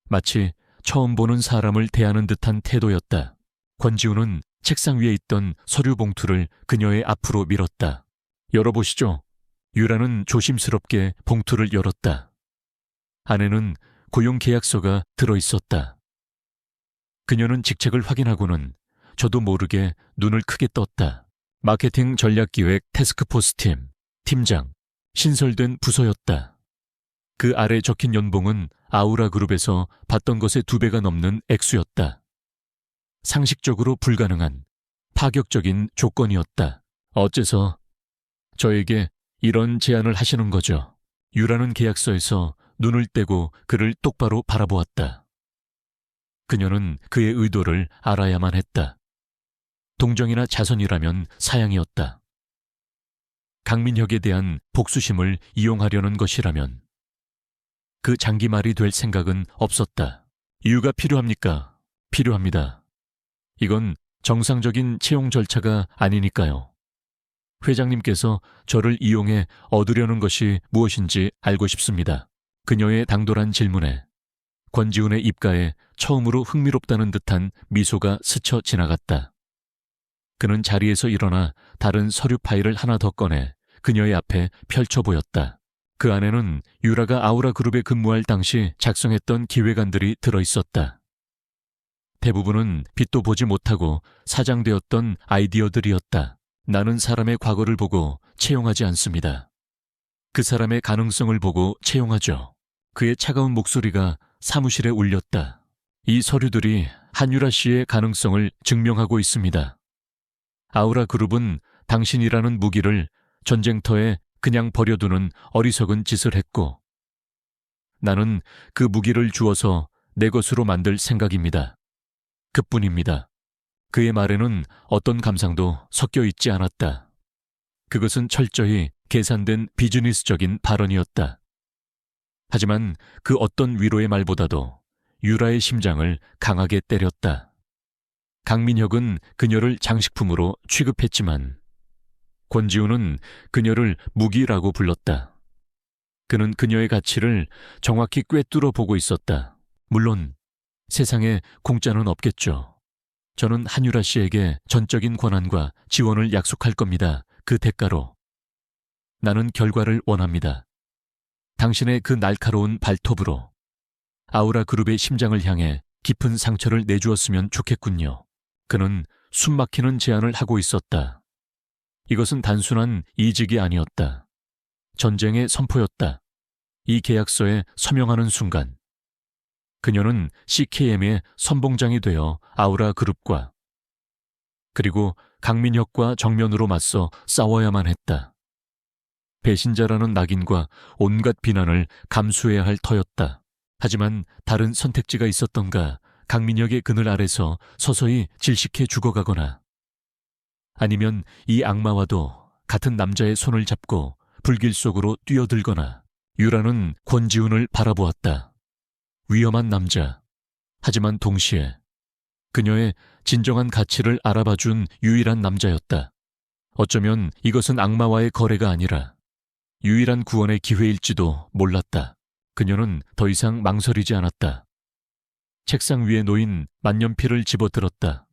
마치 처음 보는 사람을 대하는 듯한 태도였다. 권지훈은 책상 위에 있던 서류 봉투를 그녀의 앞으로 밀었다. 열어보시죠. 유라는 조심스럽게 봉투를 열었다. 안에는 고용계약서가 들어있었다. 그녀는 직책을 확인하고는 저도 모르게 눈을 크게 떴다. 마케팅 전략기획 태스크포스 팀, 팀장, 신설된 부서였다. 그 아래 적힌 연봉은 아우라 그룹에서 받던 것의 2배가 넘는 액수였다. 상식적으로 불가능한 파격적인 조건이었다. 어째서 저에게 이런 제안을 하시는 거죠? 유라는 계약서에서 눈을 떼고 그를 똑바로 바라보았다. 그녀는 그의 의도를 알아야만 했다. 동정이나 자선이라면 사양이었다. 강민혁에 대한 복수심을 이용하려는 것이라면 그 장기말이 될 생각은 없었다. 이유가 필요합니까? 필요합니다. 이건 정상적인 채용 절차가 아니니까요. 회장님께서 저를 이용해 얻으려는 것이 무엇인지 알고 싶습니다. 그녀의 당돌한 질문에 권지훈의 입가에 처음으로 흥미롭다는 듯한 미소가 스쳐 지나갔다. 그는 자리에서 일어나 다른 서류 파일을 하나 더 꺼내 그녀의 앞에 펼쳐 보였다. 그 안에는 유라가 아우라 그룹에 근무할 당시 작성했던 기획안들이 들어있었다. 대부분은 빛도 보지 못하고 사장되었던 아이디어들이었다. 나는 사람의 과거를 보고 채용하지 않습니다. 그 사람의 가능성을 보고 채용하죠. 그의 차가운 목소리가 사무실에 울렸다. 이 서류들이 한유라 씨의 가능성을 증명하고 있습니다. 아우라 그룹은 당신이라는 무기를 전쟁터에 그냥 버려두는 어리석은 짓을 했고 나는 그 무기를 주어서 내 것으로 만들 생각입니다. 그뿐입니다. 그의 말에는 어떤 감상도 섞여 있지 않았다. 그것은 철저히 계산된 비즈니스적인 발언이었다. 하지만 그 어떤 위로의 말보다도 유라의 심장을 강하게 때렸다. 강민혁은 그녀를 장식품으로 취급했지만 권지우는 그녀를 무기라고 불렀다. 그는 그녀의 가치를 정확히 꿰뚫어 보고 있었다. 물론 세상에 공짜는 없겠죠. 저는 한유라 씨에게 전적인 권한과 지원을 약속할 겁니다. 그 대가로. 나는 결과를 원합니다. 당신의 그 날카로운 발톱으로 아우라 그룹의 심장을 향해 깊은 상처를 내주었으면 좋겠군요. 그는 숨막히는 제안을 하고 있었다. 이것은 단순한 이직이 아니었다. 전쟁의 선포였다. 이 계약서에 서명하는 순간 그녀는 CKM의 선봉장이 되어 아우라 그룹과 그리고 강민혁과 정면으로 맞서 싸워야만 했다. 배신자라는 낙인과 온갖 비난을 감수해야 할 터였다. 하지만 다른 선택지가 있었던가. 강민혁의 그늘 아래서 서서히 질식해 죽어가거나 아니면 이 악마와도 같은 남자의 손을 잡고 불길 속으로 뛰어들거나. 유라는 권지훈을 바라보았다. 위험한 남자. 하지만 동시에 그녀의 진정한 가치를 알아봐준 유일한 남자였다. 어쩌면 이것은 악마와의 거래가 아니라 유일한 구원의 기회일지도 몰랐다. 그녀는 더 이상 망설이지 않았다. 책상 위에 놓인 만년필을 집어들었다.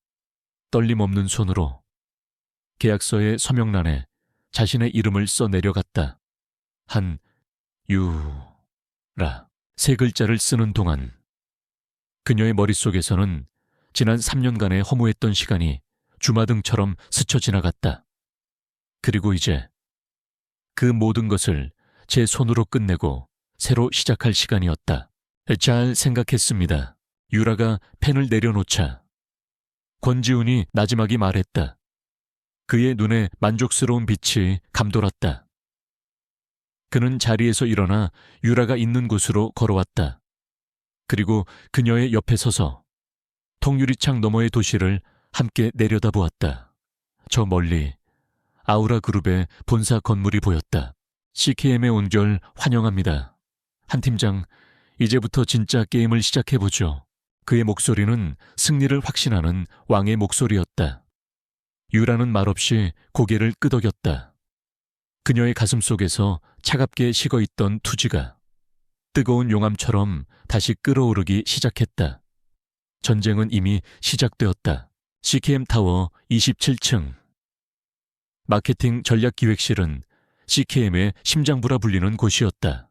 떨림 없는 손으로 계약서의 서명란에 자신의 이름을 써 내려갔다. 한유라 세 글자를 쓰는 동안 그녀의 머릿속에서는 지난 3년간의 허무했던 시간이 주마등처럼 스쳐 지나갔다. 그리고 이제 그 모든 것을 제 손으로 끝내고 새로 시작할 시간이었다. 잘 생각했습니다. 유라가 펜을 내려놓자 권지훈이 나지막이 말했다. 그의 눈에 만족스러운 빛이 감돌았다. 그는 자리에서 일어나 유라가 있는 곳으로 걸어왔다. 그리고 그녀의 옆에 서서 통유리창 너머의 도시를 함께 내려다보았다. 저 멀리 아우라 그룹의 본사 건물이 보였다. CKM에 온 걸 환영합니다. 한 팀장, 이제부터 진짜 게임을 시작해보죠. 그의 목소리는 승리를 확신하는 왕의 목소리였다. 유라는 말없이 고개를 끄덕였다. 그녀의 가슴 속에서 차갑게 식어있던 투지가 뜨거운 용암처럼 다시 끓어오르기 시작했다. 전쟁은 이미 시작되었다. CKM 타워 27층. 마케팅 전략기획실은 CKM의 심장부라 불리는 곳이었다.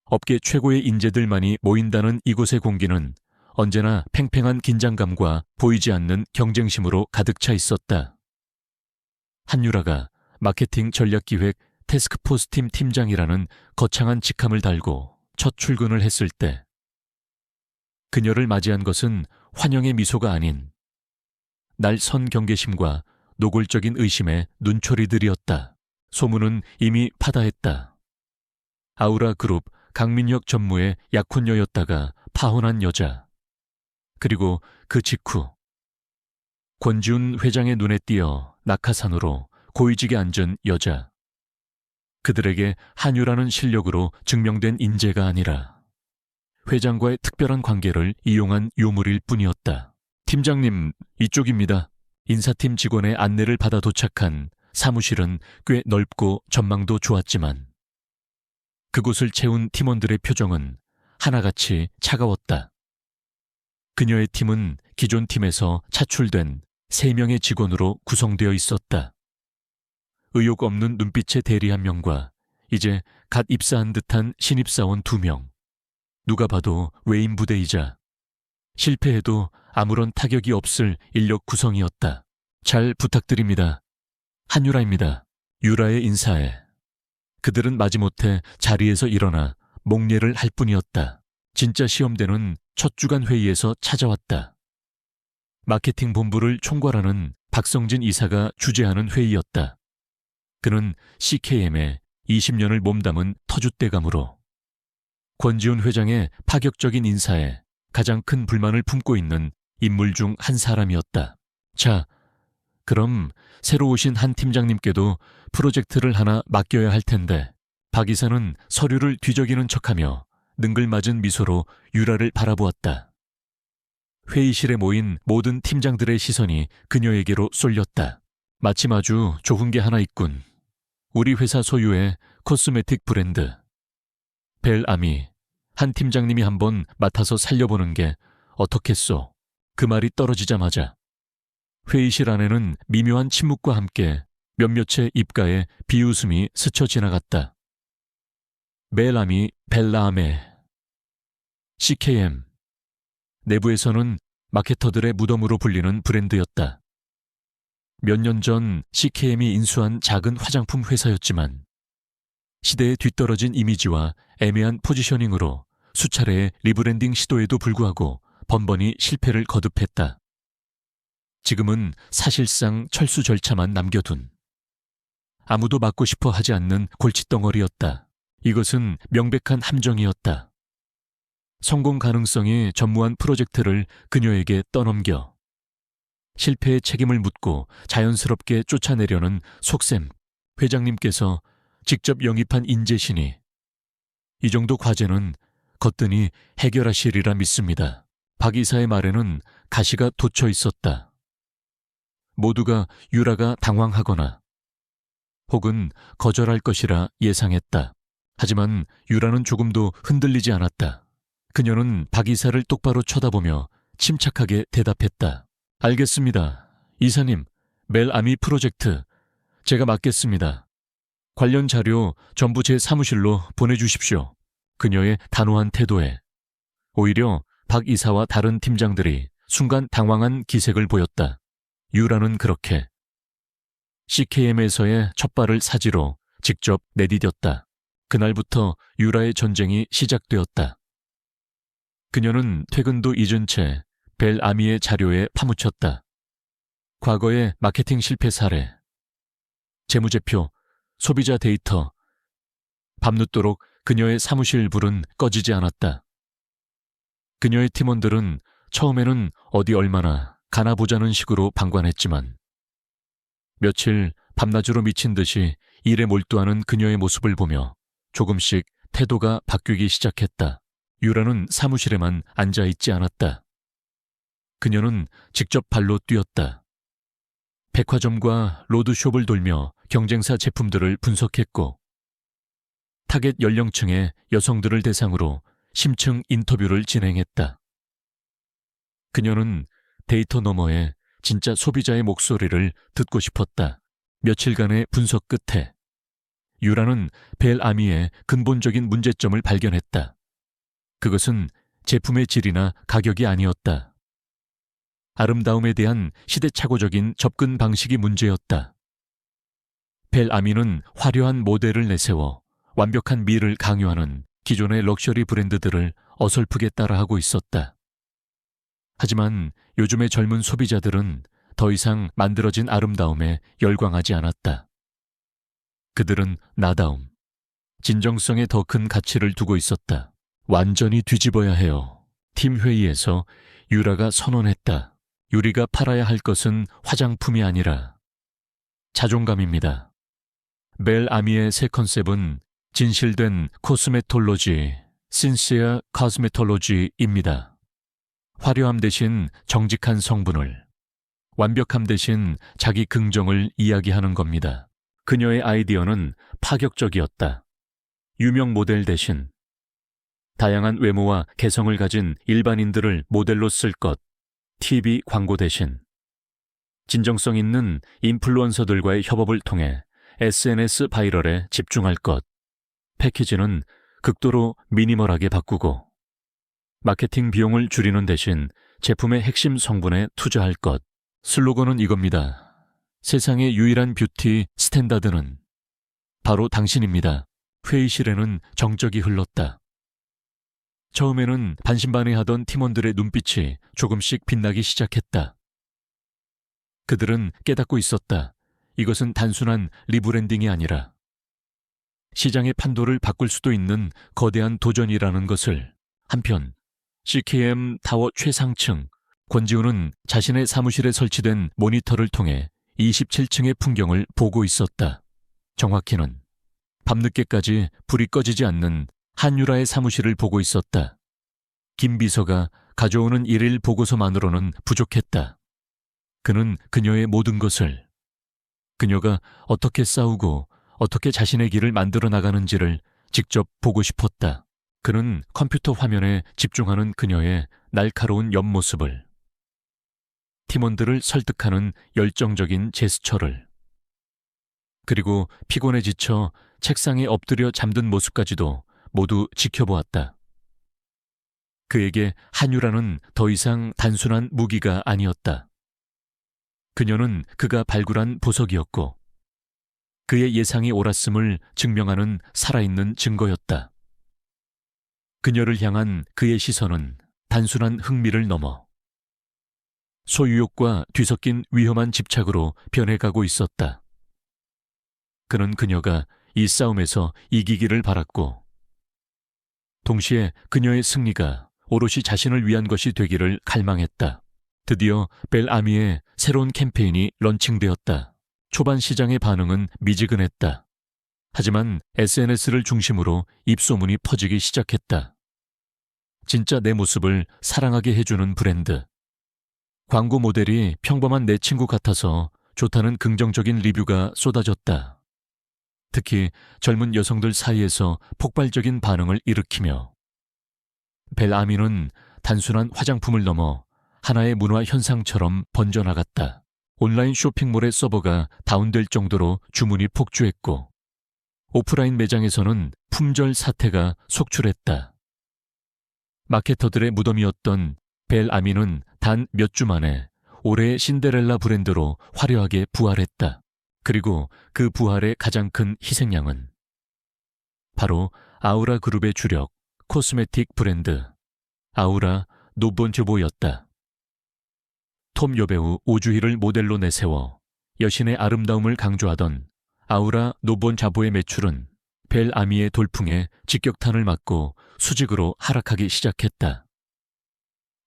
업계 최고의 인재들만이 모인다는 이곳의 공기는 언제나 팽팽한 긴장감과 보이지 않는 경쟁심으로 가득 차 있었다. 한유라가 마케팅 전략기획 태스크포스 팀 팀장이라는 거창한 직함을 달고 첫 출근을 했을 때 그녀를 맞이한 것은 환영의 미소가 아닌 날선 경계심과 노골적인 의심의 눈초리들이었다. 소문은 이미 파다했다. 아우라 그룹 강민혁 전무의 약혼녀였다가 파혼한 여자. 그리고 그 직후 권지훈 회장의 눈에 띄어 낙하산으로 고위직에 앉은 여자. 그들에게 한유라는 실력으로 증명된 인재가 아니라 회장과의 특별한 관계를 이용한 요물일 뿐이었다. 팀장님, 이쪽입니다. 인사팀 직원의 안내를 받아 도착한 사무실은 꽤 넓고 전망도 좋았지만 그곳을 채운 팀원들의 표정은 하나같이 차가웠다. 그녀의 팀은 기존 팀에서 차출된 3명의 직원으로 구성되어 있었다. 의욕 없는 눈빛의 대리 1명과 이제 갓 입사한 듯한 신입사원 2명. 누가 봐도 외인 부대이자 실패해도 아무런 타격이 없을 인력 구성이었다. 잘 부탁드립니다. 한유라입니다. 유라의 인사에 그들은 마지못해 자리에서 일어나 목례를 할 뿐이었다. 진짜 시험대는 첫 주간 회의에서 찾아왔다. 마케팅 본부를 총괄하는 박성진 이사가 주재하는 회의였다. 그는 CKM에 20년을 몸담은 터줏대감으로 권지훈 회장의 파격적인 인사에 가장 큰 불만을 품고 있는 인물 중 한 사람이었다. 자, 그럼 새로 오신 한 팀장님께도 프로젝트를 하나 맡겨야 할 텐데 박 이사는 서류를 뒤적이는 척하며 능글맞은 미소로 유라를 바라보았다. 회의실에 모인 모든 팀장들의 시선이 그녀에게로 쏠렸다. 마침 아주 좋은 게 하나 있군. 우리 회사 소유의 코스메틱 브랜드. 벨아미, 한 팀장님이 한번 맡아서 살려보는 게 어떻겠소? 그 말이 떨어지자마자 회의실 안에는 미묘한 침묵과 함께 몇몇의 입가에 비웃음이 스쳐 지나갔다. 벨아미 벨라아메 CKM. 내부에서는 마케터들의 무덤으로 불리는 브랜드였다. 몇 년 전 CKM이 인수한 작은 화장품 회사였지만 시대에 뒤떨어진 이미지와 애매한 포지셔닝으로 수차례의 리브랜딩 시도에도 불구하고 번번이 실패를 거듭했다. 지금은 사실상 철수 절차만 남겨둔 아무도 맡고 싶어 하지 않는 골칫덩어리였다. 이것은 명백한 함정이었다. 성공 가능성이 전무한 프로젝트를 그녀에게 떠넘겨 실패의 책임을 묻고 자연스럽게 쫓아내려는 속셈 회장님께서 직접 영입한 인재시니 이 정도 과제는 거뜬히 해결하시리라 믿습니다. 박 이사의 말에는 가시가 돋쳐 있었다. 모두가 유라가 당황하거나 혹은 거절할 것이라 예상했다. 하지만 유라는 조금도 흔들리지 않았다. 그녀는 박 이사를 똑바로 쳐다보며 침착하게 대답했다. 알겠습니다. 이사님, 멜아미 프로젝트 제가 맡겠습니다. 관련 자료 전부 제 사무실로 보내주십시오. 그녀의 단호한 태도에 오히려 박 이사와 다른 팀장들이 순간 당황한 기색을 보였다. 유라는 그렇게 CKM에서의 첫 발을 사지로 직접 내디뎠다. 그날부터 유라의 전쟁이 시작되었다. 그녀는 퇴근도 잊은 채 벨아미의 자료에 파묻혔다. 과거의 마케팅 실패 사례, 재무제표, 소비자 데이터. 밤늦도록 그녀의 사무실 불은 꺼지지 않았다. 그녀의 팀원들은 처음에는 어디 얼마나 가나 보자는 식으로 방관했지만 며칠 밤낮으로 미친 듯이 일에 몰두하는 그녀의 모습을 보며 조금씩 태도가 바뀌기 시작했다. 유라는 사무실에만 앉아있지 않았다. 그녀는 직접 발로 뛰었다. 백화점과 로드숍을 돌며 경쟁사 제품들을 분석했고 타겟 연령층의 여성들을 대상으로 심층 인터뷰를 진행했다. 그녀는 데이터 너머에 진짜 소비자의 목소리를 듣고 싶었다. 며칠간의 분석 끝에 유라는 벨아미의 근본적인 문제점을 발견했다. 그것은 제품의 질이나 가격이 아니었다. 아름다움에 대한 시대착오적인 접근 방식이 문제였다. 벨아미는 화려한 모델을 내세워 완벽한 미를 강요하는 기존의 럭셔리 브랜드들을 어설프게 따라하고 있었다. 하지만 요즘의 젊은 소비자들은 더 이상 만들어진 아름다움에 열광하지 않았다. 그들은 나다움, 진정성에 더 큰 가치를 두고 있었다. 완전히 뒤집어야 해요. 팀 회의에서 유라가 선언했다. 우리가 팔아야 할 것은 화장품이 아니라 자존감입니다. 벨아미의 새 컨셉은 진실된 코스메톨로지, 신시어 코스메톨로지입니다. 화려함 대신 정직한 성분을, 완벽함 대신 자기 긍정을 이야기하는 겁니다. 그녀의 아이디어는 파격적이었다. 유명 모델 대신 다양한 외모와 개성을 가진 일반인들을 모델로 쓸 것, TV 광고 대신 진정성 있는 인플루언서들과의 협업을 통해 SNS 바이럴에 집중할 것, 패키지는 극도로 미니멀하게 바꾸고 마케팅 비용을 줄이는 대신 제품의 핵심 성분에 투자할 것. 슬로건은 이겁니다. 세상의 유일한 뷰티 스탠다드는 바로 당신입니다. 회의실에는 정적이 흘렀다. 처음에는 반신반의하던 팀원들의 눈빛이 조금씩 빛나기 시작했다. 그들은 깨닫고 있었다. 이것은 단순한 리브랜딩이 아니라 시장의 판도를 바꿀 수도 있는 거대한 도전이라는 것을. 한편 CKM 타워 최상층 권지우는 자신의 사무실에 설치된 모니터를 통해 27층의 풍경을 보고 있었다. 정확히는 밤늦게까지 불이 꺼지지 않는 한유라의 사무실을 보고 있었다. 김 비서가 가져오는 일일 보고서만으로는 부족했다. 그는 그녀의 모든 것을, 그녀가 어떻게 싸우고 어떻게 자신의 길을 만들어 나가는지를 직접 보고 싶었다. 그는 컴퓨터 화면에 집중하는 그녀의 날카로운 옆모습을, 팀원들을 설득하는 열정적인 제스처를, 그리고 피곤해 지쳐 책상에 엎드려 잠든 모습까지도 모두 지켜보았다. 그에게 한유라는 더 이상 단순한 무기가 아니었다. 그녀는 그가 발굴한 보석이었고 그의 예상이 옳았음을 증명하는 살아있는 증거였다. 그녀를 향한 그의 시선은 단순한 흥미를 넘어 소유욕과 뒤섞인 위험한 집착으로 변해가고 있었다. 그는 그녀가 이 싸움에서 이기기를 바랐고 동시에 그녀의 승리가 오롯이 자신을 위한 것이 되기를 갈망했다. 드디어 벨아미의 새로운 캠페인이 런칭되었다. 초반 시장의 반응은 미지근했다. 하지만 SNS를 중심으로 입소문이 퍼지기 시작했다. 진짜 내 모습을 사랑하게 해주는 브랜드. 광고 모델이 평범한 내 친구 같아서 좋다는 긍정적인 리뷰가 쏟아졌다. 특히 젊은 여성들 사이에서 폭발적인 반응을 일으키며 벨아미는 단순한 화장품을 넘어 하나의 문화 현상처럼 번져나갔다. 온라인 쇼핑몰의 서버가 다운될 정도로 주문이 폭주했고 오프라인 매장에서는 품절 사태가 속출했다. 마케터들의 무덤이었던 벨아미는 단 몇 주 만에 올해의 신데렐라 브랜드로 화려하게 부활했다. 그리고 그 부활의 가장 큰 희생양은 바로 아우라 그룹의 주력 코스메틱 브랜드 아우라 노본조보였다. 톰 여배우 오주희를 모델로 내세워 여신의 아름다움을 강조하던 아우라 노본자보의 매출은 벨아미의 돌풍에 직격탄을 맞고 수직으로 하락하기 시작했다.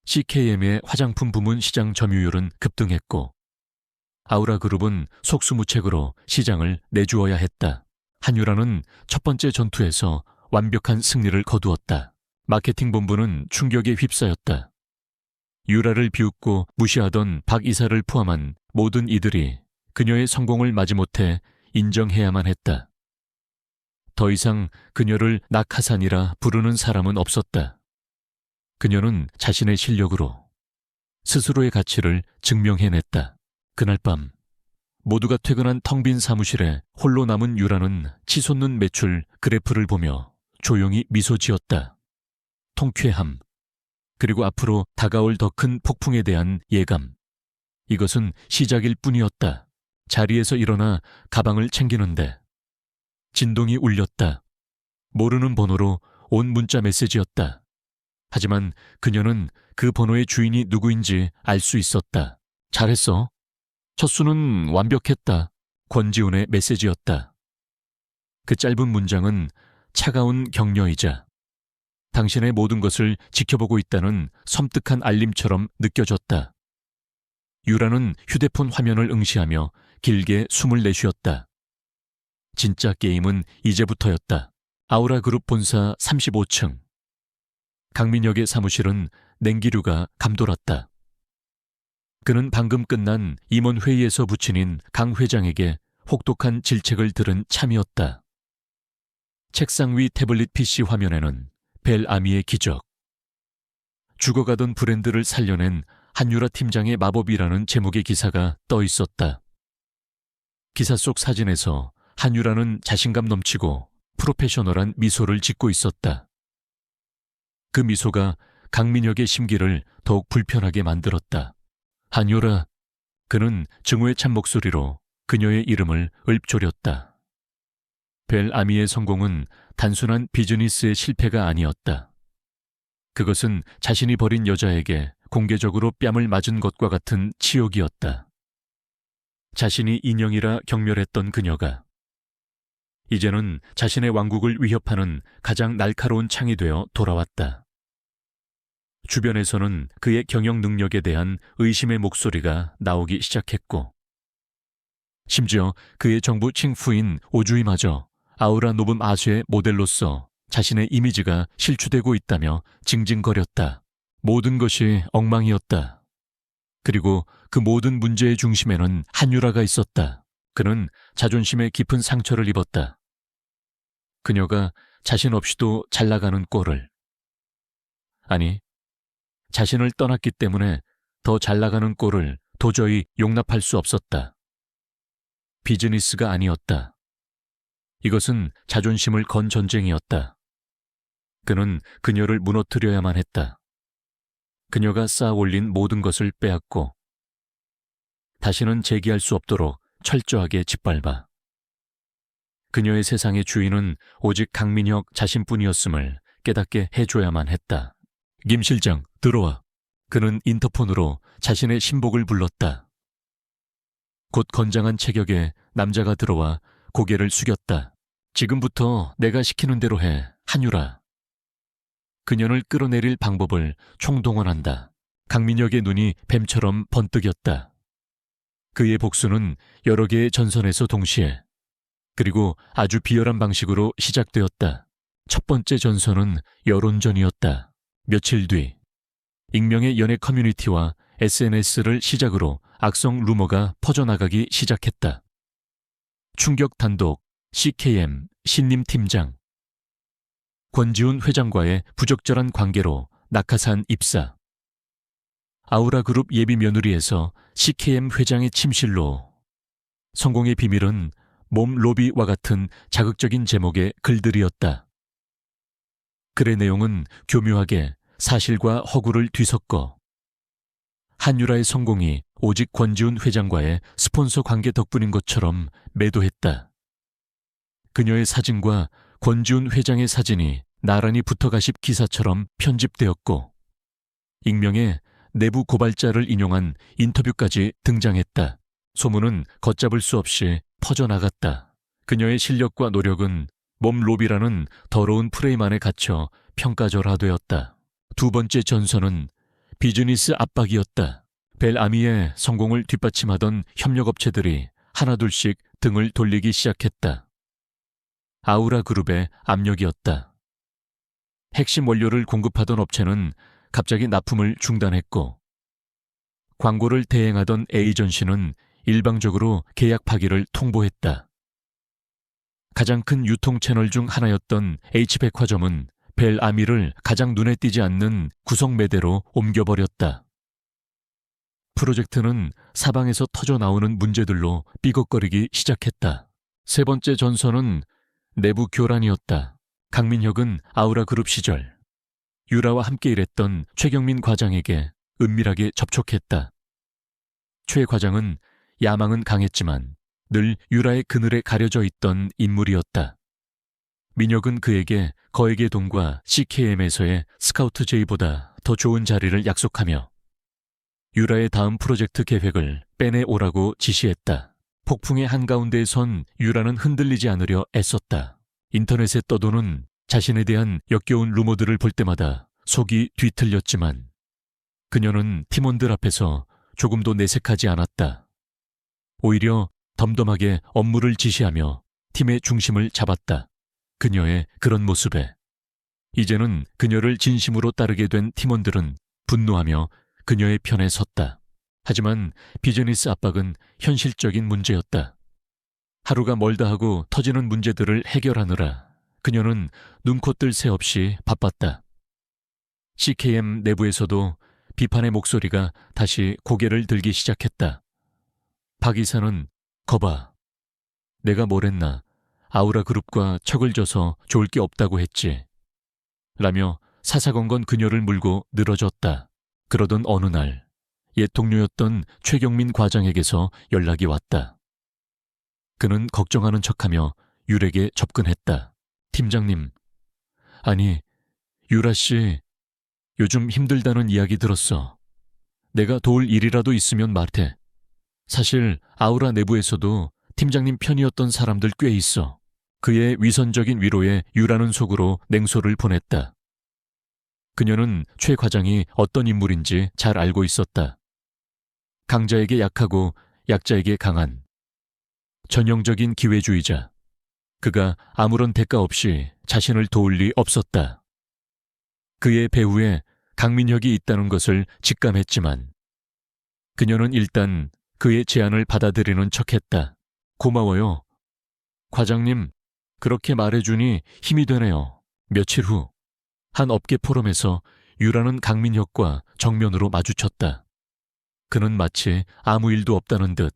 CKM의 화장품 부문 시장 점유율은 급등했고 아우라 그룹은 속수무책으로 시장을 내주어야 했다. 한유라는 첫 번째 전투에서 완벽한 승리를 거두었다. 마케팅 본부는 충격에 휩싸였다. 유라를 비웃고 무시하던 박 이사를 포함한 모든 이들이 그녀의 성공을 마지못해 인정해야만 했다. 더 이상 그녀를 낙하산이라 부르는 사람은 없었다. 그녀는 자신의 실력으로 스스로의 가치를 증명해냈다. 그날 밤 모두가 퇴근한 텅 빈 사무실에 홀로 남은 유라는 치솟는 매출 그래프를 보며 조용히 미소 지었다. 통쾌함, 그리고 앞으로 다가올 더 큰 폭풍에 대한 예감. 이것은 시작일 뿐이었다. 자리에서 일어나 가방을 챙기는데 진동이 울렸다. 모르는 번호로 온 문자 메시지였다. 하지만 그녀는 그 번호의 주인이 누구인지 알 수 있었다. 잘했어. 첫 수는 완벽했다. 권지훈의 메시지였다. 그 짧은 문장은 차가운 격려이자 당신의 모든 것을 지켜보고 있다는 섬뜩한 알림처럼 느껴졌다. 유라는 휴대폰 화면을 응시하며 길게 숨을 내쉬었다. 진짜 게임은 이제부터였다. 아우라 그룹 본사 35층. 강민혁의 사무실은 냉기류가 감돌았다. 그는 방금 끝난 임원 회의에서 부친인 강 회장에게 혹독한 질책을 들은 참이었다. 책상 위 태블릿 PC 화면에는 벨아미의 기적, 죽어가던 브랜드를 살려낸 한유라 팀장의 마법이라는 제목의 기사가 떠 있었다. 기사 속 사진에서 한유라는 자신감 넘치고 프로페셔널한 미소를 짓고 있었다. 그 미소가 강민혁의 심기를 더욱 불편하게 만들었다. 한유라, 그는 증오에 찬 목소리로 그녀의 이름을 읊조렸다. 벨아미의 성공은 단순한 비즈니스의 실패가 아니었다. 그것은 자신이 버린 여자에게 공개적으로 뺨을 맞은 것과 같은 치욕이었다. 자신이 인형이라 경멸했던 그녀가 이제는 자신의 왕국을 위협하는 가장 날카로운 창이 되어 돌아왔다. 주변에서는 그의 경영 능력에 대한 의심의 목소리가 나오기 시작했고, 심지어 그의 정부 칭후인 오주이마저 아우라 노붐 아수의 모델로서 자신의 이미지가 실추되고 있다며 징징거렸다. 모든 것이 엉망이었다. 그리고 그 모든 문제의 중심에는 한유라가 있었다. 그는 자존심에 깊은 상처를 입었다. 그녀가 자신 없이도 잘 나가는 꼴을, 아니, 자신을 떠났기 때문에 더 잘 나가는 꼴을 도저히 용납할 수 없었다. 비즈니스가 아니었다. 이것은 자존심을 건 전쟁이었다. 그는 그녀를 무너뜨려야만 했다. 그녀가 쌓아 올린 모든 것을 빼앗고 다시는 재기할 수 없도록 철저하게 짓밟아. 그녀의 세상의 주인은 오직 강민혁 자신뿐이었음을 깨닫게 해줘야만 했다. 김 실장, 들어와. 그는 인터폰으로 자신의 신복을 불렀다. 곧 건장한 체격의 남자가 들어와 고개를 숙였다. 지금부터 내가 시키는 대로 해, 한유라. 그녀를 끌어내릴 방법을 총동원한다. 강민혁의 눈이 뱀처럼 번뜩였다. 그의 복수는 여러 개의 전선에서 동시에, 그리고 아주 비열한 방식으로 시작되었다. 첫 번째 전선은 여론전이었다. 며칠 뒤, 익명의 연애 커뮤니티와 SNS를 시작으로 악성 루머가 퍼져나가기 시작했다. 충격 단독, CKM 신임 팀장. 권지훈 회장과의 부적절한 관계로 낙하산 입사. 아우라그룹 예비 며느리에서 CKM 회장의 침실로. 성공의 비밀은 몸 로비와 같은 자극적인 제목의 글들이었다. 글의 내용은 교묘하게 사실과 허구를 뒤섞어 한유라의 성공이 오직 권지훈 회장과의 스폰서 관계 덕분인 것처럼 매도했다. 그녀의 사진과 권지훈 회장의 사진이 나란히 붙어가십 기사처럼 편집되었고, 익명의 내부 고발자를 인용한 인터뷰까지 등장했다. 소문은 걷잡을 수 없이 퍼져나갔다. 그녀의 실력과 노력은 몸 로비라는 더러운 프레임 안에 갇혀 평가절하되었다. 두 번째 전선은 비즈니스 압박이었다. 벨아미의 성공을 뒷받침하던 협력업체들이 하나둘씩 등을 돌리기 시작했다. 아우라 그룹의 압력이었다. 핵심 원료를 공급하던 업체는 갑자기 납품을 중단했고, 광고를 대행하던 에이전시는 일방적으로 계약 파기를 통보했다. 가장 큰 유통 채널 중 하나였던 H백화점은 벨아미를 가장 눈에 띄지 않는 구성 매대로 옮겨버렸다. 프로젝트는 사방에서 터져나오는 문제들로 삐걱거리기 시작했다. 세 번째 전선은 내부 교란이었다. 강민혁은 아우라그룹 시절 유라와 함께 일했던 최경민 과장에게 은밀하게 접촉했다. 최 과장은 야망은 강했지만 늘 유라의 그늘에 가려져 있던 인물이었다. 민혁은 그에게 거액의 돈과 CKM에서의 스카우트 제의보다 더 좋은 자리를 약속하며 유라의 다음 프로젝트 계획을 빼내오라고 지시했다. 폭풍의 한가운데에 선 유라는 흔들리지 않으려 애썼다. 인터넷에 떠도는 자신에 대한 역겨운 루머들을 볼 때마다 속이 뒤틀렸지만 그녀는 팀원들 앞에서 조금도 내색하지 않았다. 오히려 덤덤하게 업무를 지시하며 팀의 중심을 잡았다. 그녀의 그런 모습에 이제는 그녀를 진심으로 따르게 된 팀원들은 분노하며 그녀의 편에 섰다. 하지만 비즈니스 압박은 현실적인 문제였다. 하루가 멀다 하고 터지는 문제들을 해결하느라 그녀는 눈코 뜰 새 없이 바빴다. CKM 내부에서도 비판의 목소리가 다시 고개를 들기 시작했다. 박 이사는 거봐, 내가 뭘 했나, 아우라그룹과 척을 져서 좋을 게 없다고 했지 라며 사사건건 그녀를 물고 늘어졌다. 그러던 어느 날 옛 동료였던 최경민 과장에게서 연락이 왔다. 그는 걱정하는 척하며 유에게 접근했다. 팀장님, 아니 유라 씨 요즘 힘들다는 이야기 들었어. 내가 도울 일이라도 있으면 말해. 사실 아우라 내부에서도 팀장님 편이었던 사람들 꽤 있어. 그의 위선적인 위로에 유라는 속으로 냉소를 보냈다. 그녀는 최 과장이 어떤 인물인지 잘 알고 있었다. 강자에게 약하고 약자에게 강한 전형적인 기회주의자. 그가 아무런 대가 없이 자신을 도울 리 없었다. 그의 배후에 강민혁이 있다는 것을 직감했지만 그녀는 일단 그의 제안을 받아들이는 척했다. 고마워요. 과장님, 그렇게 말해주니 힘이 되네요. 며칠 후 한 업계 포럼에서 유라는 강민혁과 정면으로 마주쳤다. 그는 마치 아무 일도 없다는 듯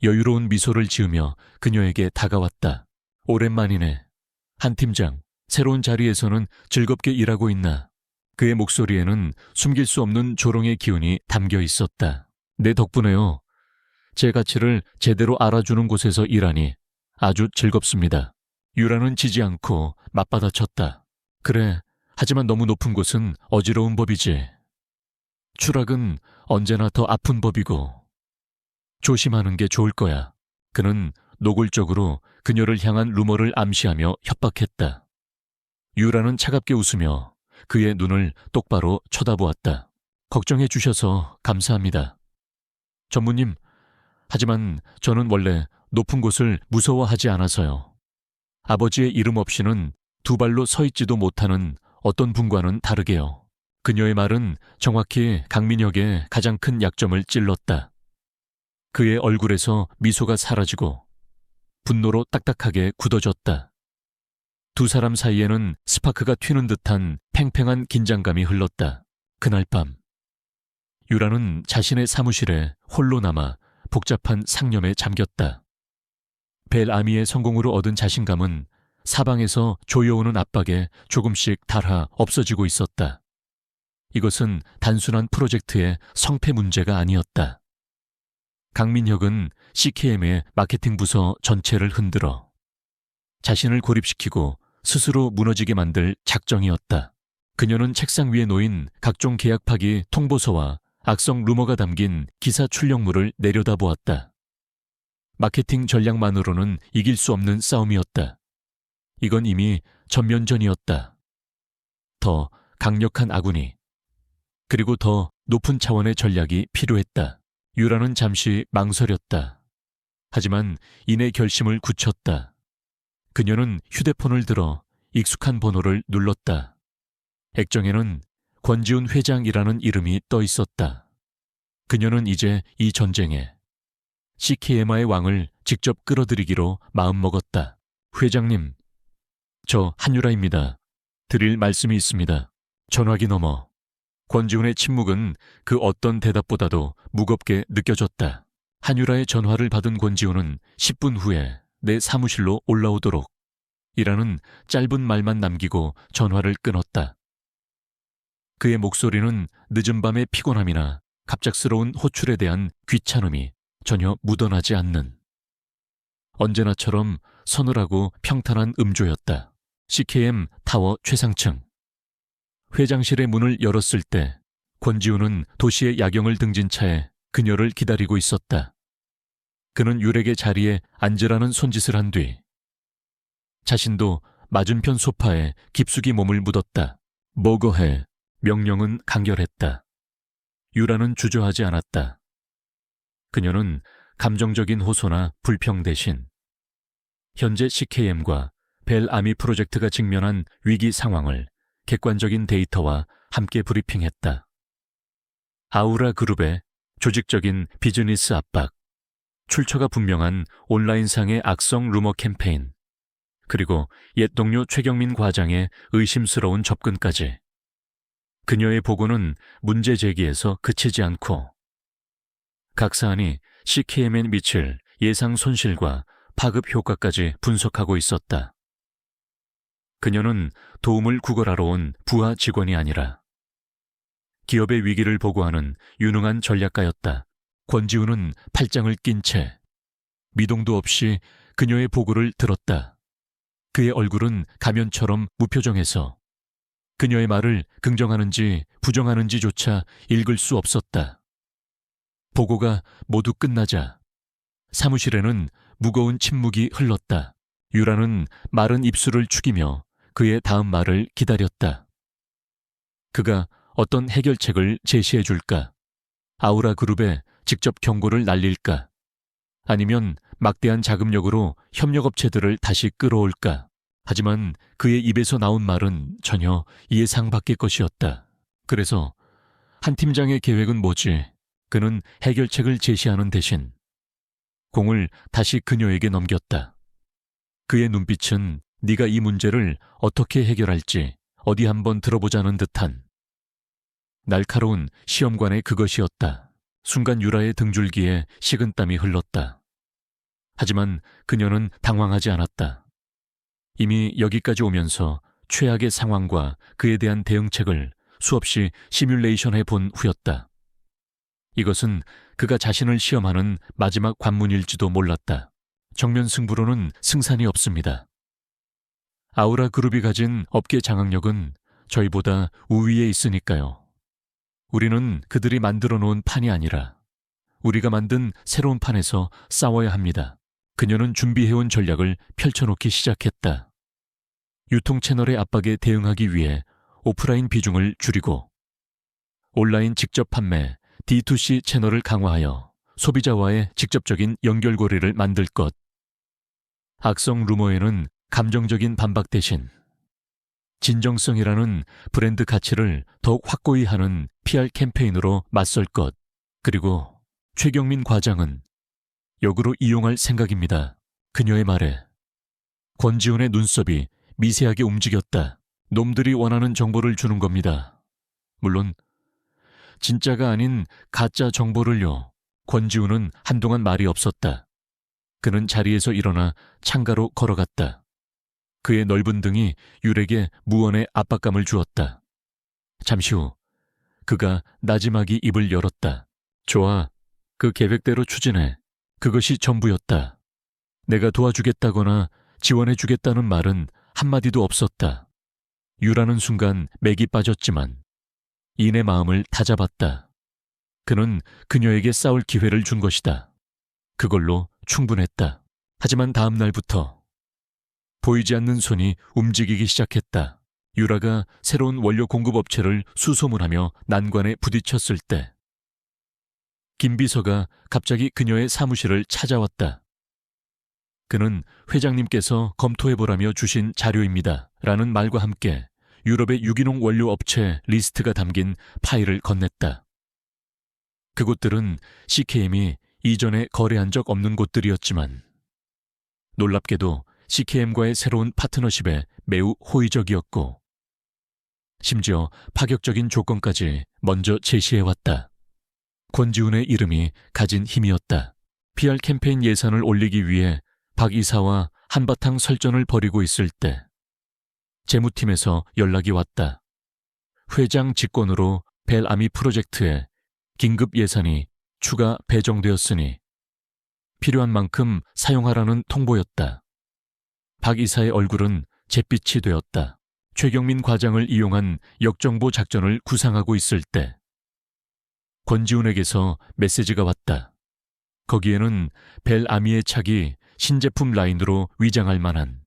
여유로운 미소를 지으며 그녀에게 다가왔다. 오랜만이네. 한 팀장, 새로운 자리에서는 즐겁게 일하고 있나? 그의 목소리에는 숨길 수 없는 조롱의 기운이 담겨 있었다. 내 덕분에요. 제 가치를 제대로 알아주는 곳에서 일하니 아주 즐겁습니다. 유라는 지지 않고 맞받아쳤다. 그래, 하지만 너무 높은 곳은 어지러운 법이지. 추락은 언제나 더 아픈 법이고 조심하는 게 좋을 거야. 그는 노골적으로 그녀를 향한 루머를 암시하며 협박했다. 유라는 차갑게 웃으며 그의 눈을 똑바로 쳐다보았다. 걱정해 주셔서 감사합니다. 전무님, 하지만 저는 원래 높은 곳을 무서워하지 않아서요. 아버지의 이름 없이는 두 발로 서 있지도 못하는 어떤 분과는 다르게요. 그녀의 말은 정확히 강민혁의 가장 큰 약점을 찔렀다. 그의 얼굴에서 미소가 사라지고 분노로 딱딱하게 굳어졌다. 두 사람 사이에는 스파크가 튀는 듯한 팽팽한 긴장감이 흘렀다. 그날 밤 유라는 자신의 사무실에 홀로 남아 복잡한 상념에 잠겼다. 벨아미의 성공으로 얻은 자신감은 사방에서 조여오는 압박에 조금씩 닳아 없어지고 있었다. 이것은 단순한 프로젝트의 성패 문제가 아니었다. 강민혁은 CKM의 마케팅 부서 전체를 흔들어 자신을 고립시키고 스스로 무너지게 만들 작정이었다. 그녀는 책상 위에 놓인 각종 계약 파기 통보서와 악성 루머가 담긴 기사 출력물을 내려다보았다. 마케팅 전략만으로는 이길 수 없는 싸움이었다. 이건 이미 전면전이었다. 더 강력한 아군이, 그리고 더 높은 차원의 전략이 필요했다. 유라는 잠시 망설였다. 하지만 이내 결심을 굳혔다. 그녀는 휴대폰을 들어 익숙한 번호를 눌렀다. 액정에는 권지훈 회장이라는 이름이 떠 있었다. 그녀는 이제 이 전쟁에 CKM의 왕을 직접 끌어들이기로 마음먹었다. 회장님, 저 한유라입니다. 드릴 말씀이 있습니다. 전화기 너머 권지훈의 침묵은 그 어떤 대답보다도 무겁게 느껴졌다. 한유라의 전화를 받은 권지훈은 10분 후에 내 사무실로 올라오도록 이라는 짧은 말만 남기고 전화를 끊었다. 그의 목소리는 늦은 밤의 피곤함이나 갑작스러운 호출에 대한 귀찮음이 전혀 묻어나지 않는 언제나처럼 서늘하고 평탄한 음조였다. CKM 타워 최상층. 회장실의 문을 열었을 때 권지훈은 도시의 야경을 등진 차에 그녀를 기다리고 있었다. 그는 유렉의 자리에 앉으라는 손짓을 한 뒤 자신도 맞은편 소파에 깊숙이 몸을 묻었다. 뭐거해. 명령은 간결했다. 유라는 주저하지 않았다. 그녀는 감정적인 호소나 불평 대신 현재 CKM과 벨아미 프로젝트가 직면한 위기 상황을 객관적인 데이터와 함께 브리핑했다. 아우라 그룹의 조직적인 비즈니스 압박, 출처가 분명한 온라인상의 악성 루머 캠페인, 그리고 옛 동료 최경민 과장의 의심스러운 접근까지. 그녀의 보고는 문제 제기에서 그치지 않고 각 사안이 CKM에 미칠 예상 손실과 파급 효과까지 분석하고 있었다. 그녀는 도움을 구걸하러 온 부하 직원이 아니라 기업의 위기를 보고하는 유능한 전략가였다. 권지훈은 팔짱을 낀 채 미동도 없이 그녀의 보고를 들었다. 그의 얼굴은 가면처럼 무표정해서 그녀의 말을 긍정하는지 부정하는지조차 읽을 수 없었다. 보고가 모두 끝나자 사무실에는 무거운 침묵이 흘렀다. 유라는 마른 입술을 축이며 그의 다음 말을 기다렸다. 그가 어떤 해결책을 제시해 줄까? 아우라 그룹에 직접 경고를 날릴까? 아니면 막대한 자금력으로 협력업체들을 다시 끌어올까? 하지만 그의 입에서 나온 말은 전혀 예상 밖의 것이었다. 그래서 한 팀장의 계획은 뭐지? 그는 해결책을 제시하는 대신 공을 다시 그녀에게 넘겼다. 그의 눈빛은 네가 이 문제를 어떻게 해결할지 어디 한번 들어보자는 듯한 날카로운 시험관의 그것이었다. 순간 유라의 등줄기에 식은땀이 흘렀다. 하지만 그녀는 당황하지 않았다. 이미 여기까지 오면서 최악의 상황과 그에 대한 대응책을 수없이 시뮬레이션해 본 후였다. 이것은 그가 자신을 시험하는 마지막 관문일지도 몰랐다. 정면 승부로는 승산이 없습니다. 아우라 그룹이 가진 업계 장악력은 저희보다 우위에 있으니까요. 우리는 그들이 만들어 놓은 판이 아니라 우리가 만든 새로운 판에서 싸워야 합니다. 그녀는 준비해온 전략을 펼쳐놓기 시작했다. 유통 채널의 압박에 대응하기 위해 오프라인 비중을 줄이고 온라인 직접 판매 D2C 채널을 강화하여 소비자와의 직접적인 연결고리를 만들 것. 악성 루머에는 감정적인 반박 대신 진정성이라는 브랜드 가치를 더욱 확고히 하는 PR 캠페인으로 맞설 것. 그리고 최경민 과장은 역으로 이용할 생각입니다. 그녀의 말에 권지훈의 눈썹이 미세하게 움직였다. 놈들이 원하는 정보를 주는 겁니다. 물론 진짜가 아닌 가짜 정보를요. 권지훈은 한동안 말이 없었다. 그는 자리에서 일어나 창가로 걸어갔다. 그의 넓은 등이 율에게 무언의 압박감을 주었다. 잠시 후 그가 나지막이 입을 열었다. 좋아, 그 계획대로 추진해. 그것이 전부였다. 내가 도와주겠다거나 지원해주겠다는 말은 한마디도 없었다. 유라는 순간 맥이 빠졌지만 인의 마음을 다잡았다. 그는 그녀에게 싸울 기회를 준 것이다. 그걸로 충분했다. 하지만 다음 날부터 보이지 않는 손이 움직이기 시작했다. 유라가 새로운 원료 공급 업체를 수소문하며 난관에 부딪혔을 때 김 비서가 갑자기 그녀의 사무실을 찾아왔다. 그는 회장님께서 검토해보라며 주신 자료입니다. 라는 말과 함께 유럽의 유기농 원료 업체 리스트가 담긴 파일을 건넸다. 그곳들은 CKM이 이전에 거래한 적 없는 곳들이었지만 놀랍게도 CKM과의 새로운 파트너십에 매우 호의적이었고 심지어 파격적인 조건까지 먼저 제시해왔다. 권지훈의 이름이 가진 힘이었다. PR 캠페인 예산을 올리기 위해 박 이사와 한바탕 설전을 벌이고 있을 때 재무팀에서 연락이 왔다. 회장 직권으로 벨아미 프로젝트에 긴급 예산이 추가 배정되었으니 필요한 만큼 사용하라는 통보였다. 박 이사의 얼굴은 잿빛이 되었다. 최경민 과장을 이용한 역정보 작전을 구상하고 있을 때 권지훈에게서 메시지가 왔다. 거기에는 벨아미의 착이 신제품 라인으로 위장할 만한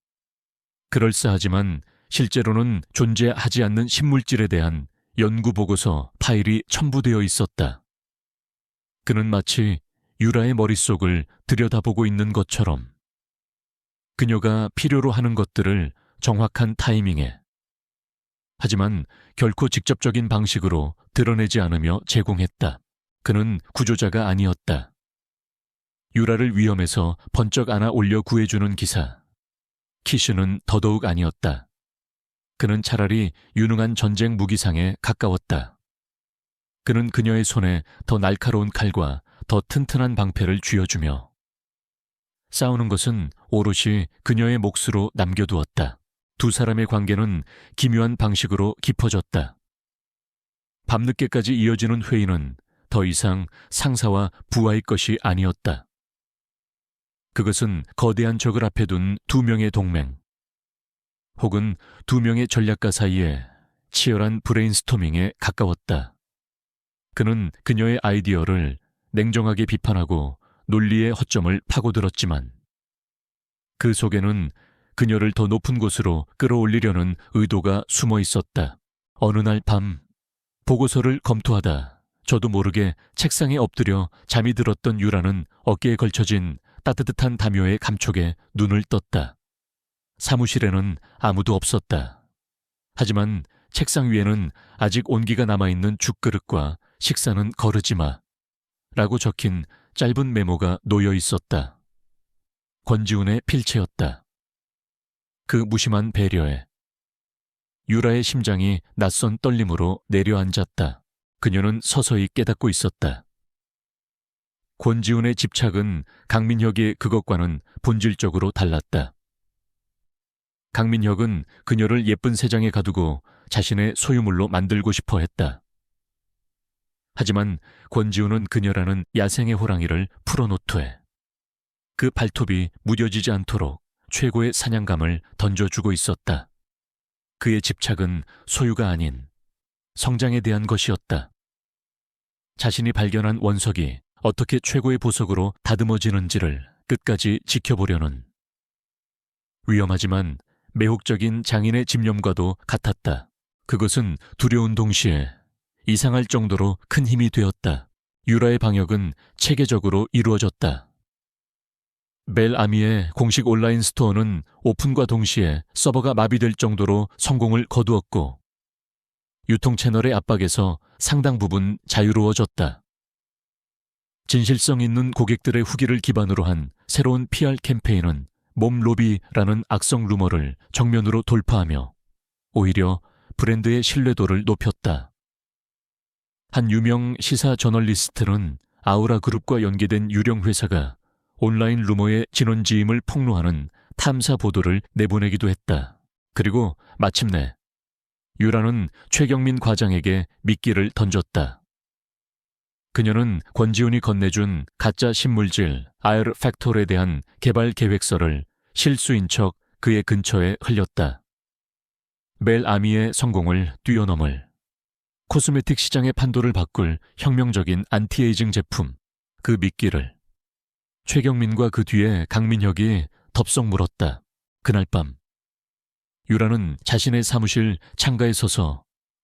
그럴싸하지만 실제로는 존재하지 않는 신물질에 대한 연구보고서 파일이 첨부되어 있었다. 그는 마치 유라의 머릿속을 들여다보고 있는 것처럼 그녀가 필요로 하는 것들을 정확한 타이밍에 하지만 결코 직접적인 방식으로 드러내지 않으며 제공했다. 그는 구조자가 아니었다. 유라를 위험에서 번쩍 안아 올려 구해주는 기사. 키슈는 더더욱 아니었다. 그는 차라리 유능한 전쟁 무기상에 가까웠다. 그는 그녀의 손에 더 날카로운 칼과 더 튼튼한 방패를 쥐어주며 싸우는 것은 오롯이 그녀의 몫으로 남겨두었다. 두 사람의 관계는 기묘한 방식으로 깊어졌다. 밤늦게까지 이어지는 회의는 더 이상 상사와 부하의 것이 아니었다. 그것은 거대한 적을 앞에 둔 두 명의 동맹, 혹은 두 명의 전략가 사이에 치열한 브레인스토밍에 가까웠다. 그는 그녀의 아이디어를 냉정하게 비판하고 논리의 허점을 파고들었지만 그 속에는 그녀를 더 높은 곳으로 끌어올리려는 의도가 숨어 있었다. 어느 날 밤 보고서를 검토하다 저도 모르게 책상에 엎드려 잠이 들었던 유라는 어깨에 걸쳐진 따뜻한 담요의 감촉에 눈을 떴다. 사무실에는 아무도 없었다. 하지만 책상 위에는 아직 온기가 남아있는 죽그릇과 식사는 거르지 마 라고 적힌 짧은 메모가 놓여 있었다. 권지훈의 필체였다. 그 무심한 배려에 유라의 심장이 낯선 떨림으로 내려앉았다. 그녀는 서서히 깨닫고 있었다. 권지훈의 집착은 강민혁의 그것과는 본질적으로 달랐다. 강민혁은 그녀를 예쁜 세장에 가두고 자신의 소유물로 만들고 싶어 했다. 하지만 권지훈은 그녀라는 야생의 호랑이를 풀어놓되 그 발톱이 무뎌지지 않도록 최고의 사냥감을 던져주고 있었다. 그의 집착은 소유가 아닌 성장에 대한 것이었다. 자신이 발견한 원석이 어떻게 최고의 보석으로 다듬어지는지를 끝까지 지켜보려는 위험하지만 매혹적인 장인의 집념과도 같았다. 그것은 두려운 동시에 이상할 정도로 큰 힘이 되었다. 유라의 방역은 체계적으로 이루어졌다. 벨아미의 공식 온라인 스토어는 오픈과 동시에 서버가 마비될 정도로 성공을 거두었고 유통 채널의 압박에서 상당 부분 자유로워졌다. 진실성 있는 고객들의 후기를 기반으로 한 새로운 PR 캠페인은 몸 로비라는 악성 루머를 정면으로 돌파하며 오히려 브랜드의 신뢰도를 높였다. 한 유명 시사 저널리스트는 아우라 그룹과 연계된 유령 회사가 온라인 루머의 진원지임을 폭로하는 탐사 보도를 내보내기도 했다. 그리고 마침내 유라는 최경민 과장에게 미끼를 던졌다. 그녀는 권지훈이 건네준 가짜 신물질 아이르 팩tor에 대한 개발 계획서를 실수인 척 그의 근처에 흘렸다. 벨아미의 성공을 뛰어넘을 코스메틱 시장의 판도를 바꿀 혁명적인 안티에이징 제품, 그 미끼를 최경민과 그 뒤에 강민혁이 덥석 물었다. 그날 밤 유라는 자신의 사무실 창가에 서서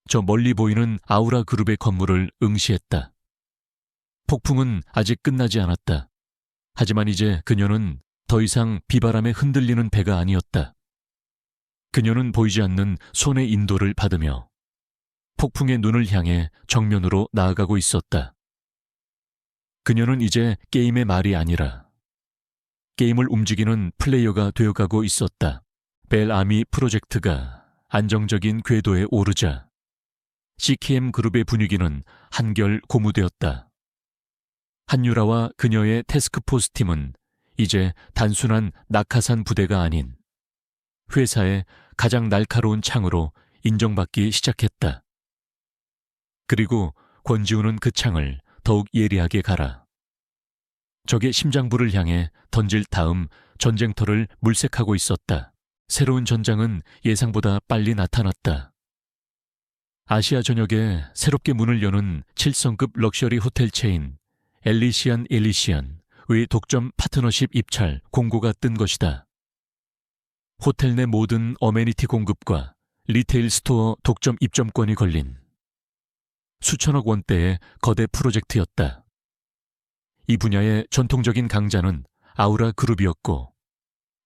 저 멀리 보이는 아우라 그룹의 건물을 응시했다. 폭풍은 아직 끝나지 않았다. 하지만 이제 그녀는 더 이상 비바람에 흔들리는 배가 아니었다. 그녀는 보이지 않는 손의 인도를 받으며 폭풍의 눈을 향해 정면으로 나아가고 있었다. 그녀는 이제 게임의 말이 아니라 게임을 움직이는 플레이어가 되어가고 있었다. 벨아미 프로젝트가 안정적인 궤도에 오르자 CKM 그룹의 분위기는 한결 고무되었다. 한유라와 그녀의 태스크포스 팀은 이제 단순한 낙하산 부대가 아닌 회사의 가장 날카로운 창으로 인정받기 시작했다. 그리고 권지훈은 그 창을 더욱 예리하게 갈아 적의 심장부를 향해 던질 다음 전쟁터를 물색하고 있었다. 새로운 전장은 예상보다 빨리 나타났다. 아시아 전역에 새롭게 문을 여는 7성급 럭셔리 호텔 체인 엘리시안의 독점 파트너십 입찰 공고가 뜬 것이다. 호텔 내 모든 어메니티 공급과 리테일 스토어 독점 입점권이 걸린 수천억 원대의 거대 프로젝트였다. 이 분야의 전통적인 강자는 아우라 그룹이었고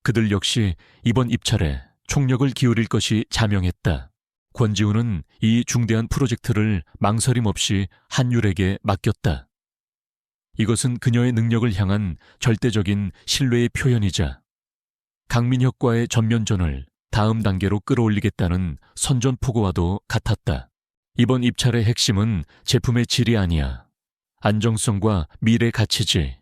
그들 역시 이번 입찰에 총력을 기울일 것이 자명했다. 권지훈은 이 중대한 프로젝트를 망설임 없이 한율에게 맡겼다. 이것은 그녀의 능력을 향한 절대적인 신뢰의 표현이자 강민혁과의 전면전을 다음 단계로 끌어올리겠다는 선전포고와도 같았다. 이번 입찰의 핵심은 제품의 질이 아니야. 안정성과 미래 가치지.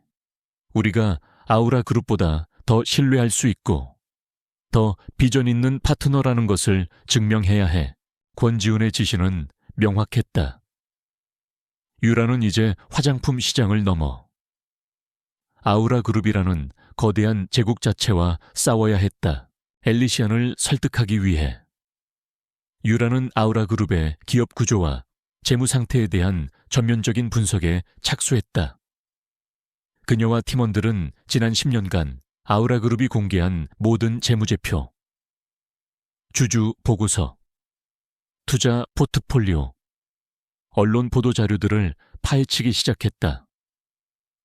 우리가 아우라 그룹보다 더 신뢰할 수 있고 더 비전 있는 파트너라는 것을 증명해야 해. 권지훈의 지시는 명확했다. 유라는 이제 화장품 시장을 넘어 아우라 그룹이라는 거대한 제국 자체와 싸워야 했다. 엘리시안을 설득하기 위해. 유라는 아우라 그룹의 기업 구조와 재무 상태에 대한 전면적인 분석에 착수했다. 그녀와 팀원들은 지난 10년간 아우라 그룹이 공개한 모든 재무제표, 주주 보고서, 투자 포트폴리오, 언론 보도 자료들을 파헤치기 시작했다.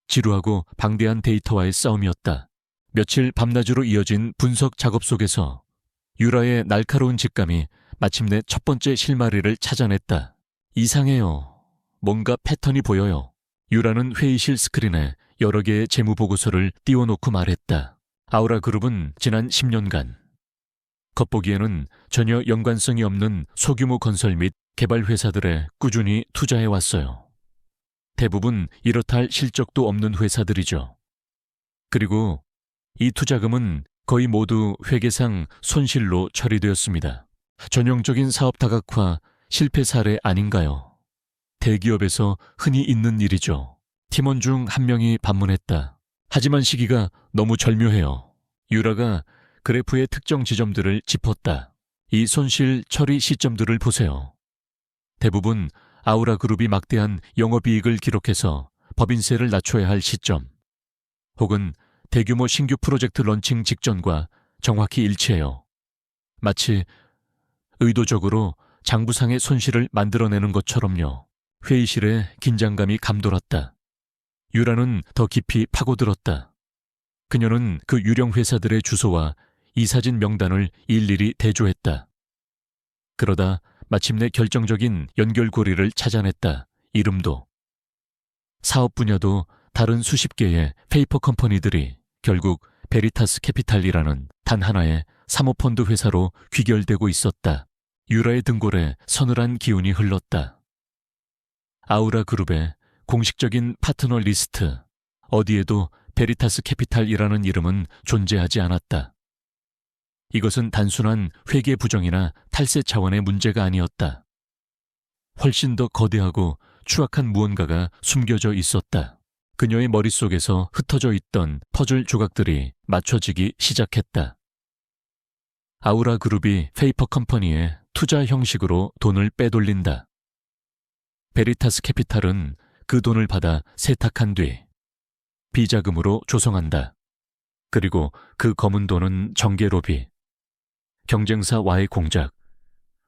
지루하고 방대한 데이터와의 싸움이었다. 며칠 밤낮으로 이어진 분석 작업 속에서 유라의 날카로운 직감이 마침내 첫 번째 실마리를 찾아냈다. 이상해요. 뭔가 패턴이 보여요. 유라는 회의실 스크린에 여러 개의 재무보고서를 띄워놓고 말했다. 아우라 그룹은 지난 10년간 겉보기에는 전혀 연관성이 없는 소규모 건설 및 개발 회사들에 꾸준히 투자해왔어요. 대부분 이렇다 할 실적도 없는 회사들이죠. 그리고 이 투자금은 거의 모두 회계상 손실로 처리되었습니다. 전형적인 사업 다각화 실패 사례 아닌가요? 대기업에서 흔히 있는 일이죠. 팀원 중 한 명이 반문했다. 하지만 시기가 너무 절묘해요. 유라가 그래프의 특정 지점들을 짚었다. 이 손실 처리 시점들을 보세요. 대부분 아우라 그룹이 막대한 영업이익을 기록해서 법인세를 낮춰야 할 시점, 혹은 대규모 신규 프로젝트 런칭 직전과 정확히 일치해요. 마치 의도적으로 장부상의 손실을 만들어내는 것처럼요. 회의실에 긴장감이 감돌았다. 유라는 더 깊이 파고들었다. 그녀는 그 유령 회사들의 주소와 이사진 명단을 일일이 대조했다. 그러다 마침내 결정적인 연결고리를 찾아냈다. 이름도. 사업 분야도 다른 수십 개의 페이퍼 컴퍼니들이 결국 베리타스 캐피탈이라는 단 하나의 사모펀드 회사로 귀결되고 있었다. 유라의 등골에 서늘한 기운이 흘렀다. 아우라 그룹의 공식적인 파트너 리스트, 어디에도 베리타스 캐피탈이라는 이름은 존재하지 않았다. 이것은 단순한 회계 부정이나 탈세 차원의 문제가 아니었다. 훨씬 더 거대하고 추악한 무언가가 숨겨져 있었다. 그녀의 머릿속에서 흩어져 있던 퍼즐 조각들이 맞춰지기 시작했다. 아우라 그룹이 페이퍼 컴퍼니에 투자 형식으로 돈을 빼돌린다. 베리타스 캐피탈은 그 돈을 받아 세탁한 뒤 비자금으로 조성한다. 그리고 그 검은 돈은 정계로비, 경쟁사 와의 공작,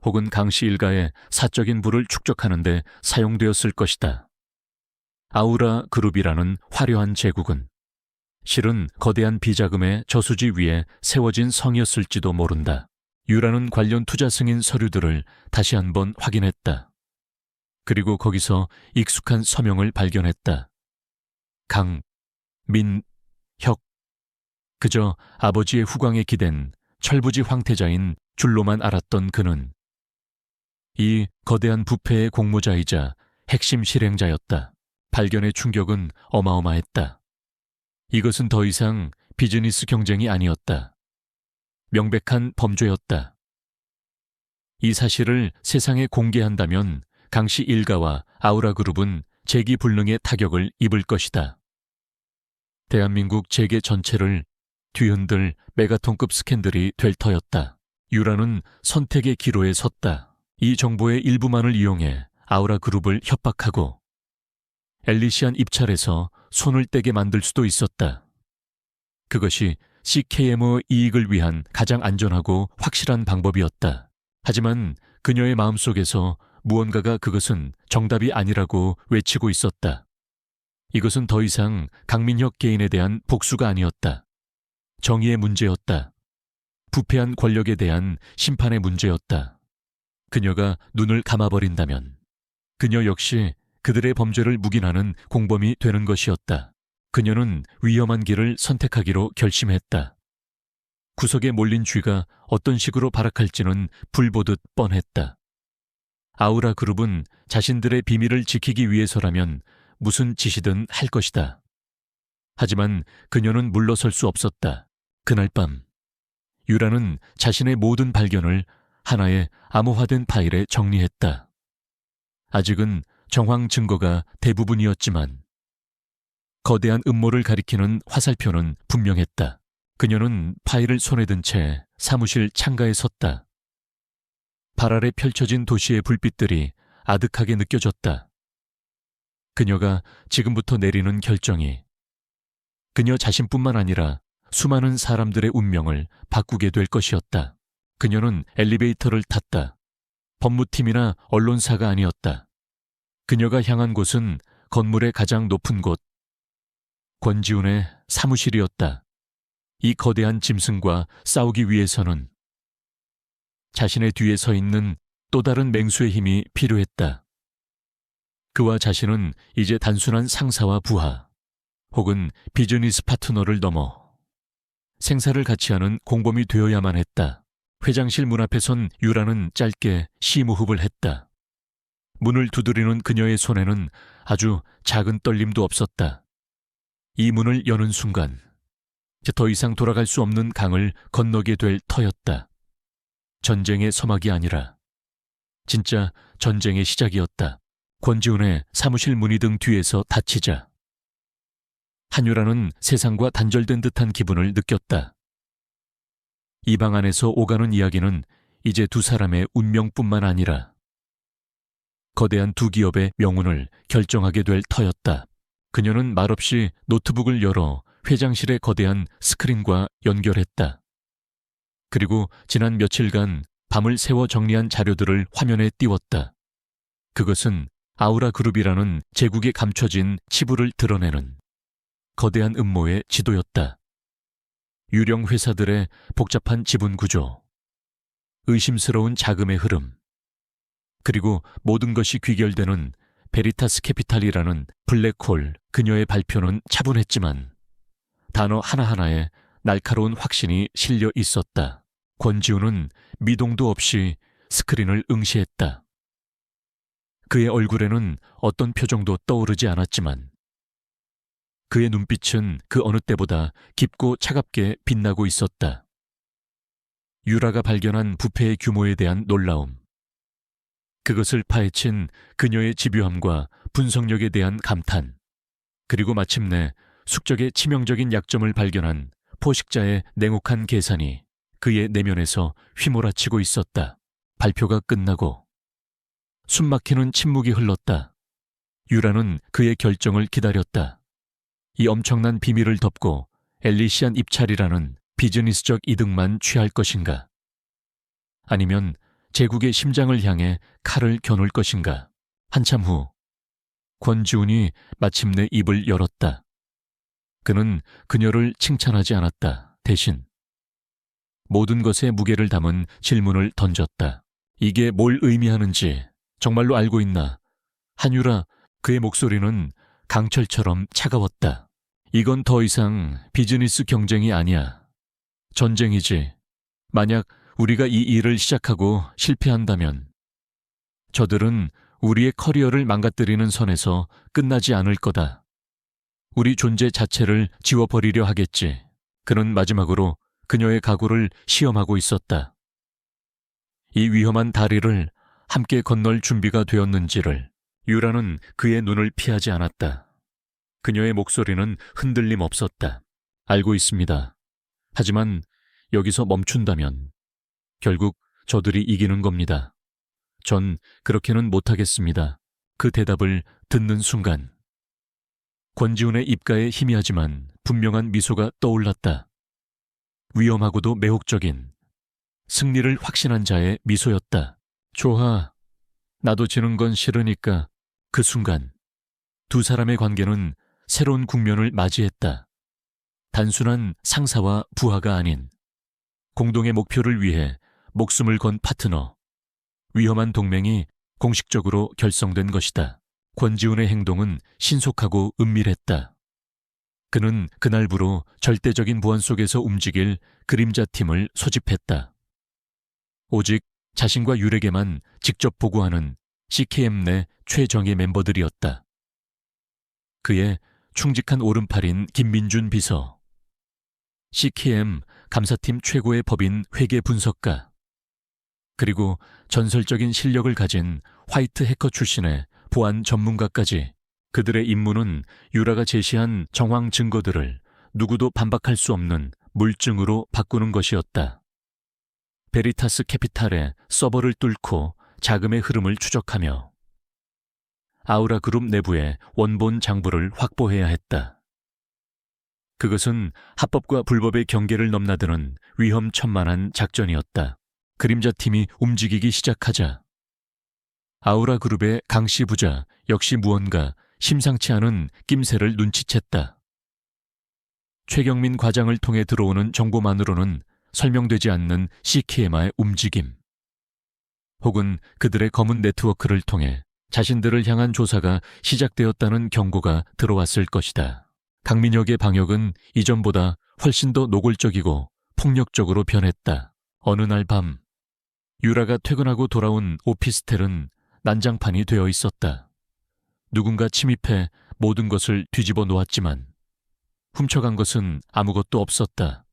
혹은 강씨 일가의 사적인 부를 축적하는 데 사용되었을 것이다. 아우라 그룹이라는 화려한 제국은 실은 거대한 비자금의 저수지 위에 세워진 성이었을지도 모른다. 유라는 관련 투자 승인 서류들을 다시 한번 확인했다. 그리고 거기서 익숙한 서명을 발견했다. 강, 민, 혁. 그저 아버지의 후광에 기댄 철부지 황태자인 줄로만 알았던 그는 이 거대한 부패의 공모자이자 핵심 실행자였다. 발견의 충격은 어마어마했다. 이것은 더 이상 비즈니스 경쟁이 아니었다. 명백한 범죄였다. 이 사실을 세상에 공개한다면 강씨 일가와 아우라 그룹은 재기불능의 타격을 입을 것이다. 대한민국 재계 전체를 뒤흔들 메가톤급 스캔들이 될 터였다. 유라는 선택의 기로에 섰다. 이 정보의 일부만을 이용해 아우라 그룹을 협박하고 엘리시안 입찰에서 손을 떼게 만들 수도 있었다. 그것이 CKM의 이익을 위한 가장 안전하고 확실한 방법이었다. 하지만 그녀의 마음속에서 무언가가 그것은 정답이 아니라고 외치고 있었다. 이것은 더 이상 강민혁 개인에 대한 복수가 아니었다. 정의의 문제였다. 부패한 권력에 대한 심판의 문제였다. 그녀가 눈을 감아버린다면 그녀 역시 그들의 범죄를 묵인하는 공범이 되는 것이었다. 그녀는 위험한 길을 선택하기로 결심했다. 구석에 몰린 쥐가 어떤 식으로 발악할지는 불보듯 뻔했다. 아우라 그룹은 자신들의 비밀을 지키기 위해서라면 무슨 짓이든 할 것이다. 하지만 그녀는 물러설 수 없었다. 그날 밤 유라는 자신의 모든 발견을 하나의 암호화된 파일에 정리했다. 아직은 정황 증거가 대부분이었지만 거대한 음모를 가리키는 화살표는 분명했다. 그녀는 파일을 손에 든 채 사무실 창가에 섰다. 발 아래 펼쳐진 도시의 불빛들이 아득하게 느껴졌다. 그녀가 지금부터 내리는 결정이 그녀 자신뿐만 아니라 수많은 사람들의 운명을 바꾸게 될 것이었다. 그녀는 엘리베이터를 탔다. 법무팀이나 언론사가 아니었다. 그녀가 향한 곳은 건물의 가장 높은 곳, 권지훈의 사무실이었다. 이 거대한 짐승과 싸우기 위해서는 자신의 뒤에 서 있는 또 다른 맹수의 힘이 필요했다. 그와 자신은 이제 단순한 상사와 부하, 혹은 비즈니스 파트너를 넘어 생사를 같이 하는 공범이 되어야만 했다. 회장실 문 앞에 선 유라는 짧게 심호흡을 했다. 문을 두드리는 그녀의 손에는 아주 작은 떨림도 없었다. 이 문을 여는 순간 더 이상 돌아갈 수 없는 강을 건너게 될 터였다. 전쟁의 서막이 아니라 진짜 전쟁의 시작이었다. 권지훈의 사무실 문이 등 뒤에서 닫히자 한유라는 세상과 단절된 듯한 기분을 느꼈다. 이 방 안에서 오가는 이야기는 이제 두 사람의 운명뿐만 아니라 거대한 두 기업의 명운을 결정하게 될 터였다. 그녀는 말없이 노트북을 열어 회장실의 거대한 스크린과 연결했다. 그리고 지난 며칠간 밤을 새워 정리한 자료들을 화면에 띄웠다. 그것은 아우라 그룹이라는 제국에 감춰진 치부를 드러내는 거대한 음모의 지도였다. 유령 회사들의 복잡한 지분 구조, 의심스러운 자금의 흐름, 그리고 모든 것이 귀결되는 베리타스 캐피탈이라는 블랙홀. 그녀의 발표는 차분했지만 단어 하나하나에 날카로운 확신이 실려 있었다. 권지훈은 미동도 없이 스크린을 응시했다. 그의 얼굴에는 어떤 표정도 떠오르지 않았지만 그의 눈빛은 그 어느 때보다 깊고 차갑게 빛나고 있었다. 유라가 발견한 부패의 규모에 대한 놀라움, 그것을 파헤친 그녀의 집요함과 분석력에 대한 감탄, 그리고 마침내 숙적의 치명적인 약점을 발견한 포식자의 냉혹한 계산이 그의 내면에서 휘몰아치고 있었다. 발표가 끝나고 숨막히는 침묵이 흘렀다. 유라는 그의 결정을 기다렸다. 이 엄청난 비밀을 덮고 엘리시안 입찰이라는 비즈니스적 이득만 취할 것인가? 아니면 제국의 심장을 향해 칼을 겨눌 것인가? 한참 후 권지훈이 마침내 입을 열었다. 그는 그녀를 칭찬하지 않았다. 대신 모든 것에 무게를 담은 질문을 던졌다. 이게 뭘 의미하는지 정말로 알고 있나? 한유라, 그의 목소리는 강철처럼 차가웠다. 이건 더 이상 비즈니스 경쟁이 아니야. 전쟁이지. 만약 우리가 이 일을 시작하고 실패한다면 저들은 우리의 커리어를 망가뜨리는 선에서 끝나지 않을 거다. 우리 존재 자체를 지워버리려 하겠지. 그는 마지막으로 그녀의 각오를 시험하고 있었다. 이 위험한 다리를 함께 건널 준비가 되었는지를. 유라는 그의 눈을 피하지 않았다. 그녀의 목소리는 흔들림 없었다. 알고 있습니다. 하지만 여기서 멈춘다면 결국 저들이 이기는 겁니다. 전 그렇게는 못하겠습니다. 그 대답을 듣는 순간 권지훈의 입가에 희미하지만 분명한 미소가 떠올랐다. 위험하고도 매혹적인, 승리를 확신한 자의 미소였다. 좋아. 나도 지는 건 싫으니까. 그 순간 두 사람의 관계는 새로운 국면을 맞이했다. 단순한 상사와 부하가 아닌 공동의 목표를 위해 목숨을 건 파트너, 위험한 동맹이 공식적으로 결성된 것이다. 권지훈의 행동은 신속하고 은밀했다. 그는 그날부로 절대적인 보안 속에서 움직일 그림자 팀을 소집했다. 오직 자신과 유렉에만 직접 보고하는 CKM 내 최정예 멤버들이었다. 그의 충직한 오른팔인 김민준 비서, CKM 감사팀 최고의 법인 회계 분석가, 그리고 전설적인 실력을 가진 화이트 해커 출신의 보안 전문가까지. 그들의 임무는 유라가 제시한 정황 증거들을 누구도 반박할 수 없는 물증으로 바꾸는 것이었다. 베리타스 캐피탈의 서버를 뚫고 자금의 흐름을 추적하며 아우라 그룹 내부의 원본 장부를 확보해야 했다. 그것은 합법과 불법의 경계를 넘나드는 위험천만한 작전이었다. 그림자 팀이 움직이기 시작하자 아우라 그룹의 강씨 부자 역시 무언가 심상치 않은 낌새를 눈치챘다. 최경민 과장을 통해 들어오는 정보만으로는 설명되지 않는 CKM의 움직임, 혹은 그들의 검은 네트워크를 통해 자신들을 향한 조사가 시작되었다는 경고가 들어왔을 것이다. 강민혁의 방역은 이전보다 훨씬 더 노골적이고 폭력적으로 변했다. 어느 날 밤, 유라가 퇴근하고 돌아온 오피스텔은 난장판이 되어 있었다. 누군가 침입해 모든 것을 뒤집어 놓았지만 훔쳐간 것은 아무것도 없었다.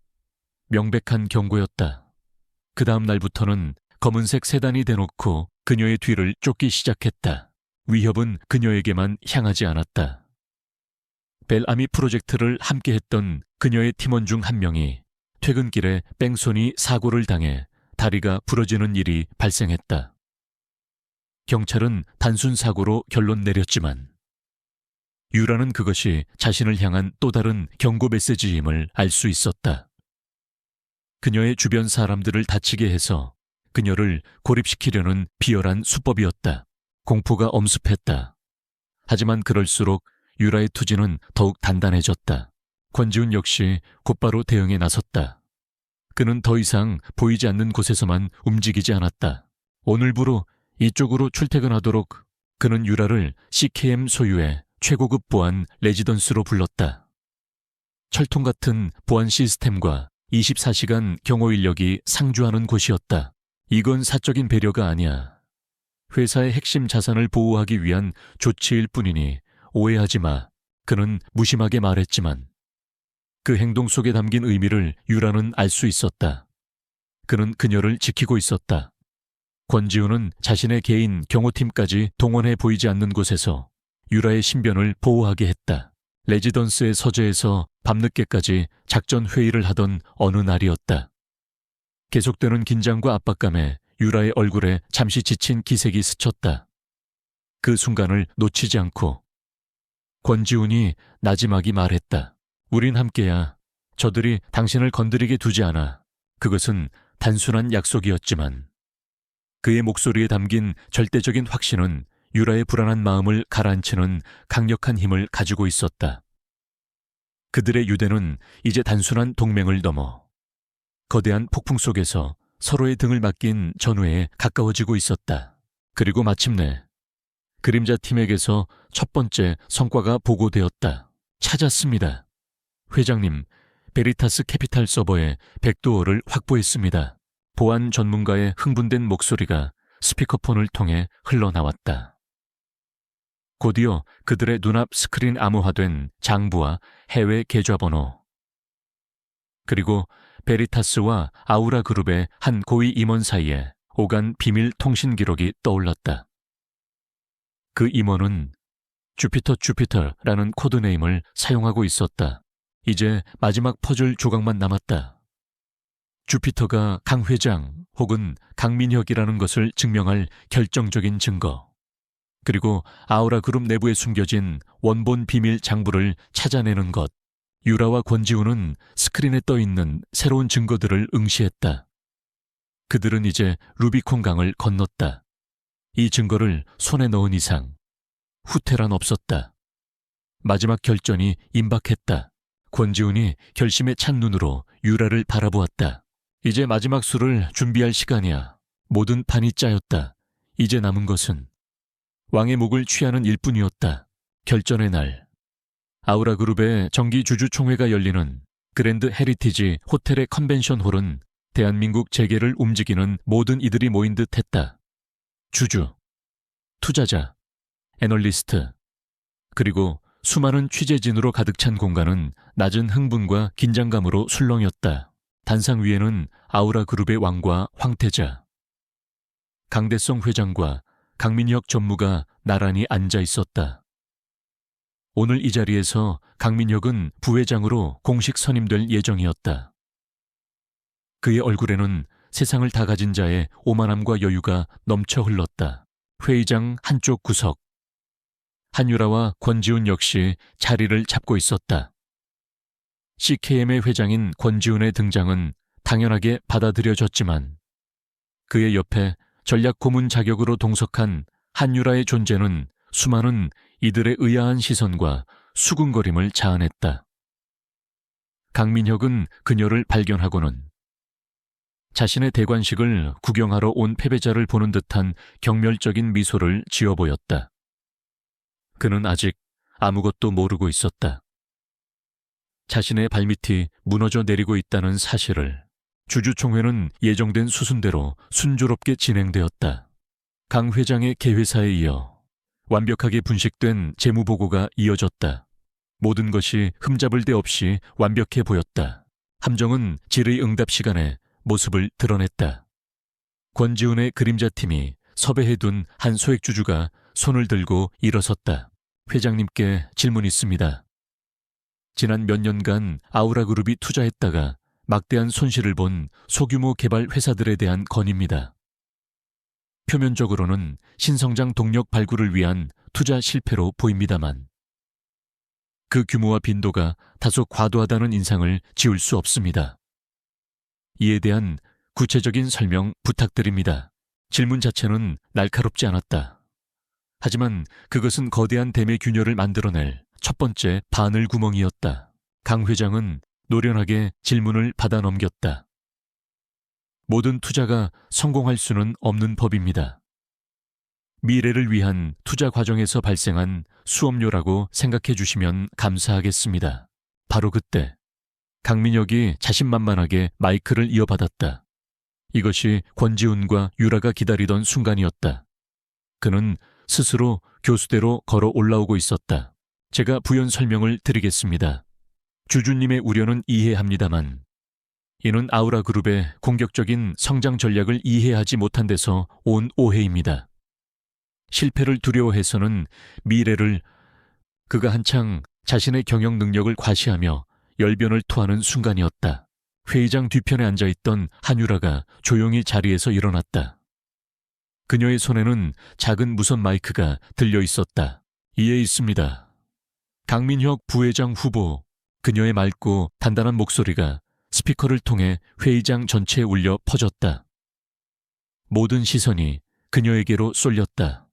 명백한 경고였다. 그 다음 날부터는 검은색 세단이 대놓고 그녀의 뒤를 쫓기 시작했다. 위협은 그녀에게만 향하지 않았다. 벨아미 프로젝트를 함께했던 그녀의 팀원 중 한 명이 퇴근길에 뺑소니 사고를 당해 다리가 부러지는 일이 발생했다. 경찰은 단순 사고로 결론 내렸지만 유라는 그것이 자신을 향한 또 다른 경고 메시지임을 알 수 있었다. 그녀의 주변 사람들을 다치게 해서 그녀를 고립시키려는 비열한 수법이었다. 공포가 엄습했다. 하지만 그럴수록 유라의 투지는 더욱 단단해졌다. 권지훈 역시 곧바로 대응에 나섰다. 그는 더 이상 보이지 않는 곳에서만 움직이지 않았다. 오늘부로 이쪽으로 출퇴근하도록 그는 유라를 CKM 소유의 최고급 보안 레지던스로 불렀다. 철통 같은 보안 시스템과 24시간 경호 인력이 상주하는 곳이었다. 이건 사적인 배려가 아니야. 회사의 핵심 자산을 보호하기 위한 조치일 뿐이니 오해하지 마. 그는 무심하게 말했지만 그 행동 속에 담긴 의미를 유라는 알 수 있었다. 그는 그녀를 지키고 있었다. 권지훈은 자신의 개인 경호팀까지 동원해 보이지 않는 곳에서 유라의 신변을 보호하게 했다. 레지던스의 서재에서 밤늦게까지 작전 회의를 하던 어느 날이었다. 계속되는 긴장과 압박감에 유라의 얼굴에 잠시 지친 기색이 스쳤다. 그 순간을 놓치지 않고 권지훈이 나지막이 말했다. 우린 함께야. 저들이 당신을 건드리게 두지 않아. 그것은 단순한 약속이었지만 그의 목소리에 담긴 절대적인 확신은 유라의 불안한 마음을 가라앉히는 강력한 힘을 가지고 있었다. 그들의 유대는 이제 단순한 동맹을 넘어 거대한 폭풍 속에서 서로의 등을 맡긴 전후에 가까워지고 있었다. 그리고 마침내 그림자 팀에게서 첫 번째 성과가 보고되었다. 찾았습니다. 회장님, 베리타스 캐피탈 서버에 백도어를 확보했습니다. 보안 전문가의 흥분된 목소리가 스피커폰을 통해 흘러나왔다. 곧이어 그들의 눈앞 스크린 암호화된 장부와 해외 계좌번호, 그리고 베리타스와 아우라 그룹의 한 고위 임원 사이에 오간 비밀 통신 기록이 떠올랐다. 그 임원은 주피터라는 코드네임을 사용하고 있었다. 이제 마지막 퍼즐 조각만 남았다. 주피터가 강 회장 혹은 강민혁이라는 것을 증명할 결정적인 증거, 그리고 아우라 그룹 내부에 숨겨진 원본 비밀 장부를 찾아내는 것. 유라와 권지훈은 스크린에 떠있는 새로운 증거들을 응시했다. 그들은 이제 루비콘 강을 건넜다. 이 증거를 손에 넣은 이상 후퇴란 없었다. 마지막 결전이 임박했다. 권지훈이 결심에 찬 눈으로 유라를 바라보았다. 이제 마지막 수를 준비할 시간이야. 모든 판이 짜였다. 이제 남은 것은 왕의 목을 취하는 일뿐이었다. 결전의 날, 아우라 그룹의 정기 주주 총회가 열리는 그랜드 헤리티지 호텔의 컨벤션 홀은 대한민국 재계를 움직이는 모든 이들이 모인 듯 했다. 주주, 투자자, 애널리스트, 그리고 수많은 취재진으로 가득 찬 공간은 낮은 흥분과 긴장감으로 술렁였다. 단상 위에는 아우라 그룹의 왕과 황태자, 강대성 회장과 강민혁 전무가 나란히 앉아 있었다. 오늘 이 자리에서 강민혁은 부회장으로 공식 선임될 예정이었다. 그의 얼굴에는 세상을 다 가진 자의 오만함과 여유가 넘쳐 흘렀다. 회의장 한쪽 구석, 한유라와 권지훈 역시 자리를 잡고 있었다. CKM의 회장인 권지훈의 등장은 당연하게 받아들여졌지만 그의 옆에 전략 고문 자격으로 동석한 한유라의 존재는 수많은 이들의 의아한 시선과 수군거림을 자아냈다. 강민혁은 그녀를 발견하고는 자신의 대관식을 구경하러 온 패배자를 보는 듯한 경멸적인 미소를 지어 보였다. 그는 아직 아무것도 모르고 있었다. 자신의 발밑이 무너져 내리고 있다는 사실을. 주주총회는 예정된 수순대로 순조롭게 진행되었다. 강 회장의 개회사에 이어 완벽하게 분식된 재무보고가 이어졌다. 모든 것이 흠잡을 데 없이 완벽해 보였다. 함정은 질의응답 시간에 모습을 드러냈다. 권지훈의 그림자팀이 섭외해둔 한 소액주주가 손을 들고 일어섰다. 회장님께 질문 있습니다. 지난 몇 년간 아우라그룹이 투자했다가 막대한 손실을 본 소규모 개발 회사들에 대한 건의입니다. 표면적으로는 신성장 동력 발굴을 위한 투자 실패로 보입니다만 그 규모와 빈도가 다소 과도하다는 인상을 지울 수 없습니다. 이에 대한 구체적인 설명 부탁드립니다. 질문 자체는 날카롭지 않았다. 하지만 그것은 거대한 댐의 균열을 만들어낼 첫 번째 바늘 구멍이었다. 강 회장은 노련하게 질문을 받아 넘겼다. 모든 투자가 성공할 수는 없는 법입니다. 미래를 위한 투자 과정에서 발생한 수업료라고 생각해 주시면 감사하겠습니다. 바로 그때 강민혁이 자신만만하게 마이크를 이어받았다. 이것이 권지훈과 유라가 기다리던 순간이었다. 그는 스스로 교수대로 걸어 올라오고 있었다. 제가 부연 설명을 드리겠습니다. 주주님의 우려는 이해합니다만 이는 아우라그룹의 공격적인 성장 전략을 이해하지 못한 데서 온 오해입니다. 실패를 두려워해서는 미래를 그가 한창 자신의 경영 능력을 과시하며 열변을 토하는 순간이었다. 회의장 뒤편에 앉아있던 한유라가 조용히 자리에서 일어났다. 그녀의 손에는 작은 무선 마이크가 들려 있었다. 이에 있습니다. 강민혁 부회장 후보. 그녀의 맑고 단단한 목소리가 스피커를 통해 회의장 전체에 울려 퍼졌다. 모든 시선이 그녀에게로 쏠렸다.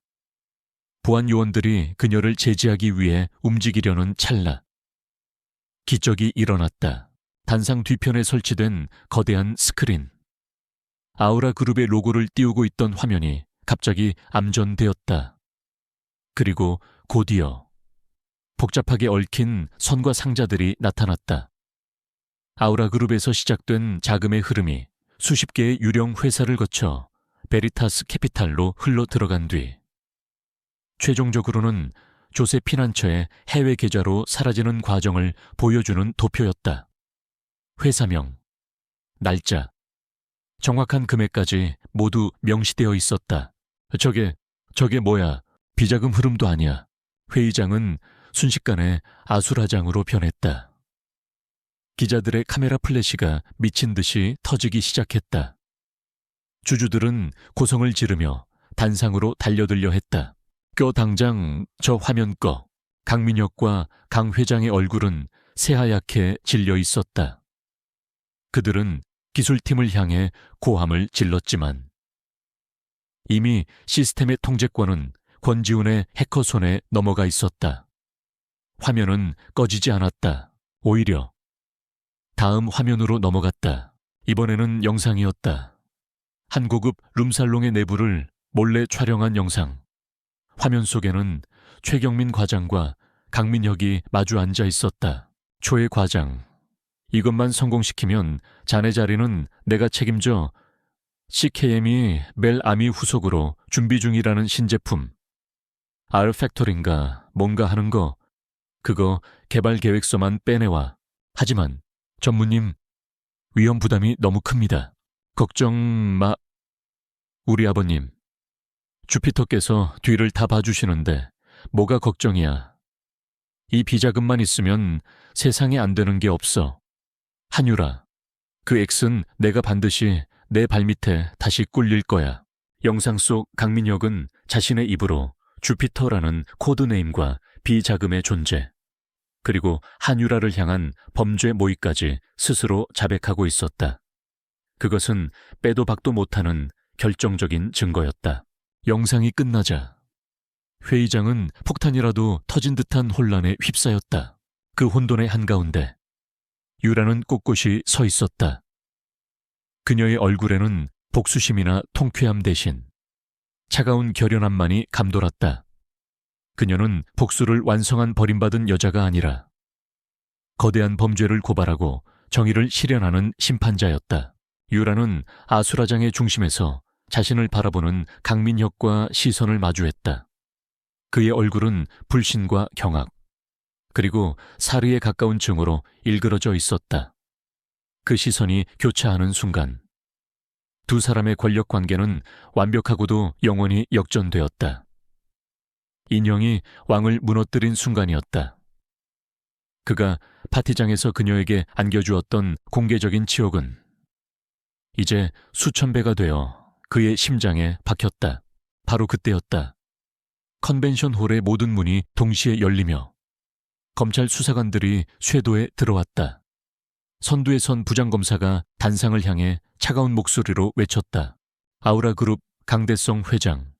보안 요원들이 그녀를 제지하기 위해 움직이려는 찰나. 기적이 일어났다. 단상 뒤편에 설치된 거대한 스크린. 아우라 그룹의 로고를 띄우고 있던 화면이 갑자기 암전되었다. 그리고 곧이어 복잡하게 얽힌 선과 상자들이 나타났다. 아우라 그룹에서 시작된 자금의 흐름이 수십 개의 유령 회사를 거쳐 베리타스 캐피탈로 흘러 들어간 뒤 최종적으로는 조세 피난처의 해외 계좌로 사라지는 과정을 보여주는 도표였다. 회사명, 날짜, 정확한 금액까지 모두 명시되어 있었다. 저게 뭐야? 비자금 흐름도 아니야. 회의장은 순식간에 아수라장으로 변했다. 기자들의 카메라 플래시가 미친 듯이 터지기 시작했다. 주주들은 고성을 지르며 단상으로 달려들려 했다. 껴 당장 저 화면 꺼. 강민혁과 강 회장의 얼굴은 새하얗게 질려 있었다. 그들은 기술팀을 향해 고함을 질렀지만 이미 시스템의 통제권은 권지훈의 해커 손에 넘어가 있었다. 화면은 꺼지지 않았다. 오히려 다음 화면으로 넘어갔다. 이번에는 영상이었다. 한 고급 룸살롱의 내부를 몰래 촬영한 영상. 화면 속에는 최경민 과장과 강민혁이 마주 앉아 있었다. 초의 과장. 이것만 성공시키면 자네 자리는 내가 책임져. CKM이 멜아미 후속으로 준비 중이라는 신제품. R팩토리인가 뭔가 하는 거. 그거 개발 계획서만 빼내와. 하지만 전무님, 위험 부담이 너무 큽니다. 걱정 마. 우리 아버님, 주피터께서 뒤를 다 봐주시는데 뭐가 걱정이야. 이 비자금만 있으면 세상에 안 되는 게 없어. 한유라, 그 X는 내가 반드시 내 발밑에 다시 꿀릴 거야. 영상 속 강민혁은 자신의 입으로 주피터라는 코드네임과 비자금의 존재, 그리고 한유라를 향한 범죄 모의까지 스스로 자백하고 있었다. 그것은 빼도 박도 못하는 결정적인 증거였다. 영상이 끝나자 회의장은 폭탄이라도 터진 듯한 혼란에 휩싸였다. 그 혼돈의 한가운데 유라는 꼿꼿이 서 있었다. 그녀의 얼굴에는 복수심이나 통쾌함 대신 차가운 결연함만이 감돌았다. 그녀는 복수를 완성한 버림받은 여자가 아니라 거대한 범죄를 고발하고 정의를 실현하는 심판자였다. 유라는 아수라장의 중심에서 자신을 바라보는 강민혁과 시선을 마주했다. 그의 얼굴은 불신과 경악, 그리고 사르에 가까운 증오로 일그러져 있었다. 그 시선이 교차하는 순간 두 사람의 권력 관계는 완벽하고도 영원히 역전되었다. 인형이 왕을 무너뜨린 순간이었다. 그가 파티장에서 그녀에게 안겨주었던 공개적인 치욕은 이제 수천 배가 되어 그의 심장에 박혔다. 바로 그때였다. 컨벤션 홀의 모든 문이 동시에 열리며 검찰 수사관들이 쇄도에 들어왔다. 선두에 선 부장검사가 단상을 향해 차가운 목소리로 외쳤다. 아우라그룹 강대성 회장,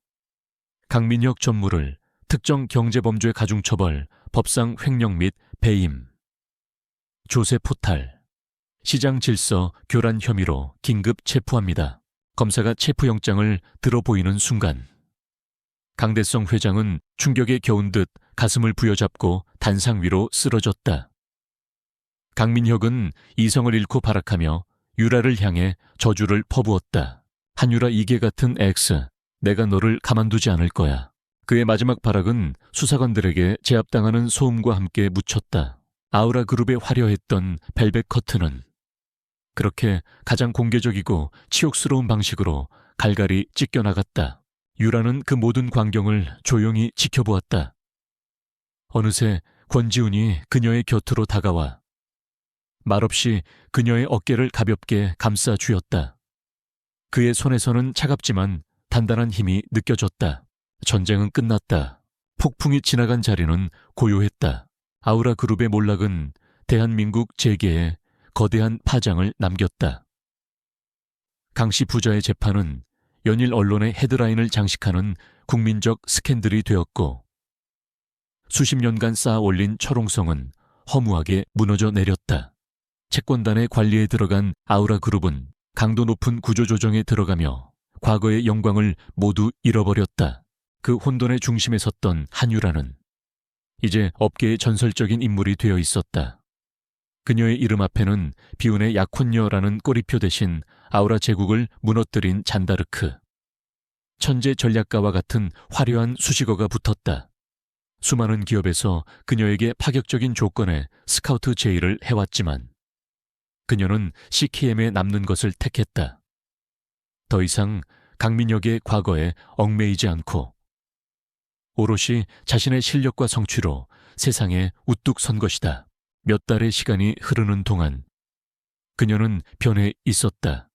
강민혁 전무를 특정 경제범죄 가중처벌, 법상 횡령 및 배임, 조세 포탈, 시장 질서 교란 혐의로 긴급 체포합니다. 검사가 체포영장을 들어보이는 순간 강대성 회장은 충격에 겨운 듯 가슴을 부여잡고 단상 위로 쓰러졌다. 강민혁은 이성을 잃고 발악하며 유라를 향해 저주를 퍼부었다. 한유라 이개 같은 X, 내가 너를 가만두지 않을 거야. 그의 마지막 발악은 수사관들에게 제압당하는 소음과 함께 묻혔다. 아우라 그룹의 화려했던 벨벳 커튼은 그렇게 가장 공개적이고 치욕스러운 방식으로 갈갈이 찢겨나갔다. 유라는 그 모든 광경을 조용히 지켜보았다. 어느새 권지훈이 그녀의 곁으로 다가와 말없이 그녀의 어깨를 가볍게 감싸 쥐었다. 그의 손에서는 차갑지만 단단한 힘이 느껴졌다. 전쟁은 끝났다. 폭풍이 지나간 자리는 고요했다. 아우라 그룹의 몰락은 대한민국 재계에 거대한 파장을 남겼다. 강씨 부자의 재판은 연일 언론의 헤드라인을 장식하는 국민적 스캔들이 되었고 수십 년간 쌓아 올린 철옹성은 허무하게 무너져 내렸다. 채권단의 관리에 들어간 아우라 그룹은 강도 높은 구조조정에 들어가며 과거의 영광을 모두 잃어버렸다. 그 혼돈의 중심에 섰던 한유라는 이제 업계의 전설적인 인물이 되어 있었다. 그녀의 이름 앞에는 비운의 약혼녀라는 꼬리표 대신 아우라 제국을 무너뜨린 잔다르크, 천재 전략가와 같은 화려한 수식어가 붙었다. 수많은 기업에서 그녀에게 파격적인 조건의 스카우트 제의를 해왔지만 그녀는 CKM에 남는 것을 택했다. 더 이상 강민혁의 과거에 얽매이지 않고 오롯이 자신의 실력과 성취로 세상에 우뚝 선 것이다. 몇 달의 시간이 흐르는 동안 그녀는 변해 있었다.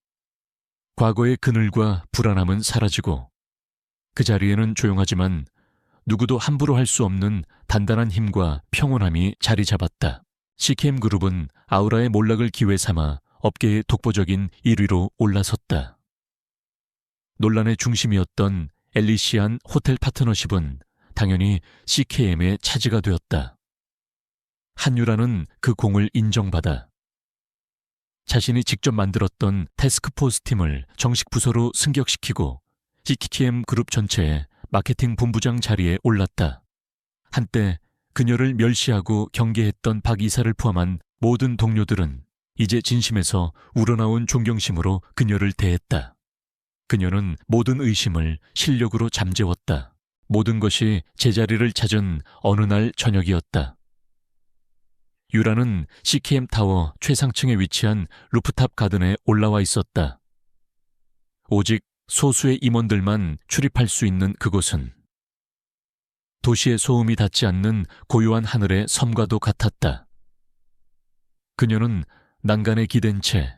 과거의 그늘과 불안함은 사라지고 그 자리에는 조용하지만 누구도 함부로 할 수 없는 단단한 힘과 평온함이 자리 잡았다. CKM 그룹은 아우라의 몰락을 기회 삼아 업계의 독보적인 1위로 올라섰다. 논란의 중심이었던 엘리시안 호텔 파트너십은 당연히 CKM의 차지가 되었다. 한유라는 그 공을 인정받아 자신이 직접 만들었던 태스크포스 팀을 정식 부서로 승격시키고 CKM 그룹 전체의 마케팅 본부장 자리에 올랐다. 한때 그녀를 멸시하고 경계했던 박 이사를 포함한 모든 동료들은 이제 진심에서 우러나온 존경심으로 그녀를 대했다. 그녀는 모든 의심을 실력으로 잠재웠다. 모든 것이 제자리를 찾은 어느 날 저녁이었다. 유라는 CKM 타워 최상층에 위치한 루프탑 가든에 올라와 있었다. 오직 소수의 임원들만 출입할 수 있는 그곳은 도시의 소음이 닿지 않는 고요한 하늘의 섬과도 같았다. 그녀는 난간에 기댄 채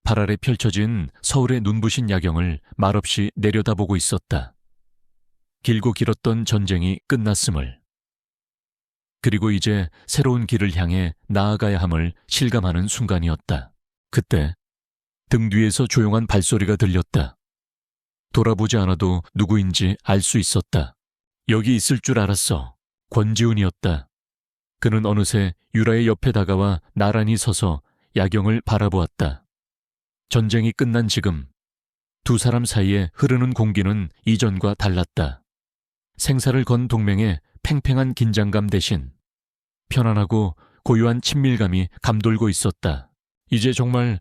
발 아래 펼쳐진 서울의 눈부신 야경을 말없이 내려다보고 있었다. 길고 길었던 전쟁이 끝났음을, 그리고 이제 새로운 길을 향해 나아가야 함을 실감하는 순간이었다. 그때 등 뒤에서 조용한 발소리가 들렸다. 돌아보지 않아도 누구인지 알 수 있었다. 여기 있을 줄 알았어. 권지훈이었다. 그는 어느새 유라의 옆에 다가와 나란히 서서 야경을 바라보았다. 전쟁이 끝난 지금 두 사람 사이에 흐르는 공기는 이전과 달랐다. 생사를 건 동맹의 팽팽한 긴장감 대신 편안하고 고요한 친밀감이 감돌고 있었다. 이제 정말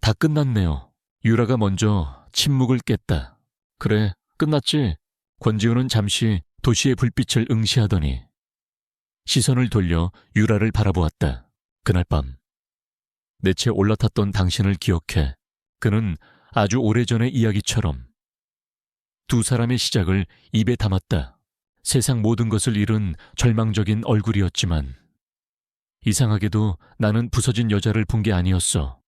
다 끝났네요. 유라가 먼저 침묵을 깼다. 그래, 끝났지? 권지훈은 잠시 도시의 불빛을 응시하더니 시선을 돌려 유라를 바라보았다. 그날 밤 내 채 올라탔던 당신을 기억해. 그는 아주 오래전의 이야기처럼 두 사람의 시작을 입에 담았다. 세상 모든 것을 잃은 절망적인 얼굴이었지만 이상하게도 나는 부서진 여자를 본 게 아니었어.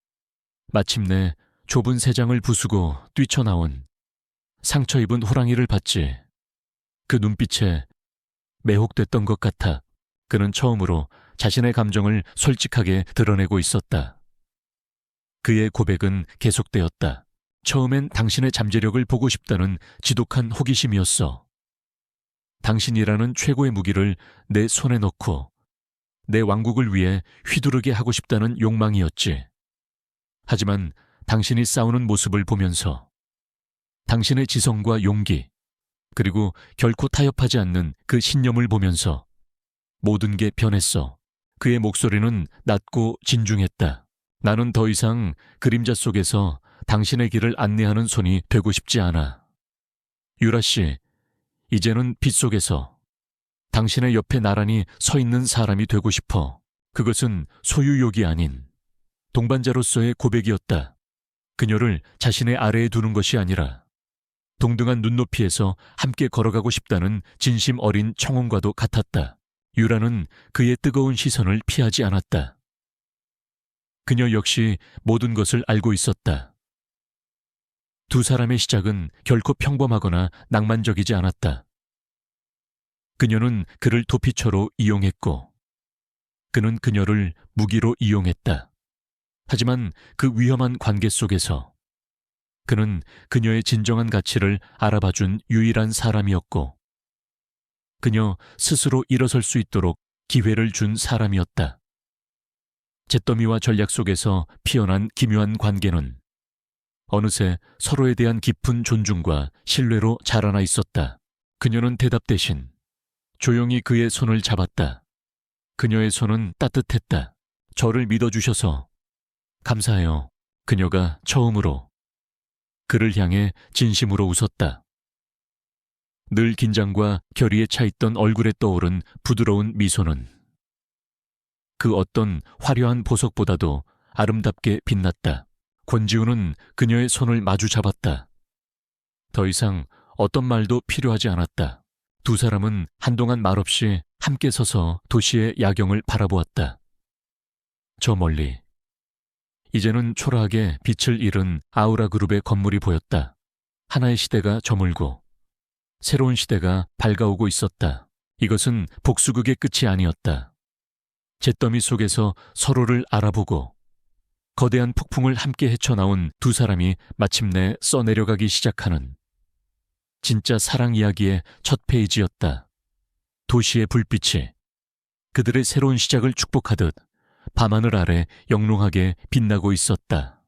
마침내 좁은 세장을 부수고 뛰쳐나온 상처 입은 호랑이를 봤지. 그 눈빛에 매혹됐던 것 같아. 그는 처음으로 자신의 감정을 솔직하게 드러내고 있었다. 그의 고백은 계속되었다. 처음엔 당신의 잠재력을 보고 싶다는 지독한 호기심이었어. 당신이라는 최고의 무기를 내 손에 넣고 내 왕국을 위해 휘두르게 하고 싶다는 욕망이었지. 하지만 당신이 싸우는 모습을 보면서 당신의 지성과 용기, 그리고 결코 타협하지 않는 그 신념을 보면서 모든 게 변했어. 그의 목소리는 낮고 진중했다. 나는 더 이상 그림자 속에서 당신의 길을 안내하는 손이 되고 싶지 않아. 유라 씨, 이제는 빛 속에서 당신의 옆에 나란히 서 있는 사람이 되고 싶어. 그것은 소유욕이 아닌 동반자로서의 고백이었다. 그녀를 자신의 아래에 두는 것이 아니라 동등한 눈높이에서 함께 걸어가고 싶다는 진심 어린 청혼과도 같았다. 유라는 그의 뜨거운 시선을 피하지 않았다. 그녀 역시 모든 것을 알고 있었다. 두 사람의 시작은 결코 평범하거나 낭만적이지 않았다. 그녀는 그를 도피처로 이용했고 그는 그녀를 무기로 이용했다. 하지만 그 위험한 관계 속에서 그는 그녀의 진정한 가치를 알아봐준 유일한 사람이었고 그녀 스스로 일어설 수 있도록 기회를 준 사람이었다. 잿더미와 전략 속에서 피어난 기묘한 관계는 어느새 서로에 대한 깊은 존중과 신뢰로 자라나 있었다. 그녀는 대답 대신 조용히 그의 손을 잡았다. 그녀의 손은 따뜻했다. 저를 믿어주셔서 감사해요. 그녀가 처음으로 그를 향해 진심으로 웃었다. 늘 긴장과 결의에 차 있던 얼굴에 떠오른 부드러운 미소는 그 어떤 화려한 보석보다도 아름답게 빛났다. 권지훈은 그녀의 손을 마주 잡았다. 더 이상 어떤 말도 필요하지 않았다. 두 사람은 한동안 말없이 함께 서서 도시의 야경을 바라보았다. 저 멀리 이제는 초라하게 빛을 잃은 아우라 그룹의 건물이 보였다. 하나의 시대가 저물고 새로운 시대가 밝아오고 있었다. 이것은 복수극의 끝이 아니었다. 잿더미 속에서 서로를 알아보고 거대한 폭풍을 함께 헤쳐나온 두 사람이 마침내 써내려가기 시작하는 진짜 사랑 이야기의 첫 페이지였다. 도시의 불빛이 그들의 새로운 시작을 축복하듯 밤하늘 아래 영롱하게 빛나고 있었다.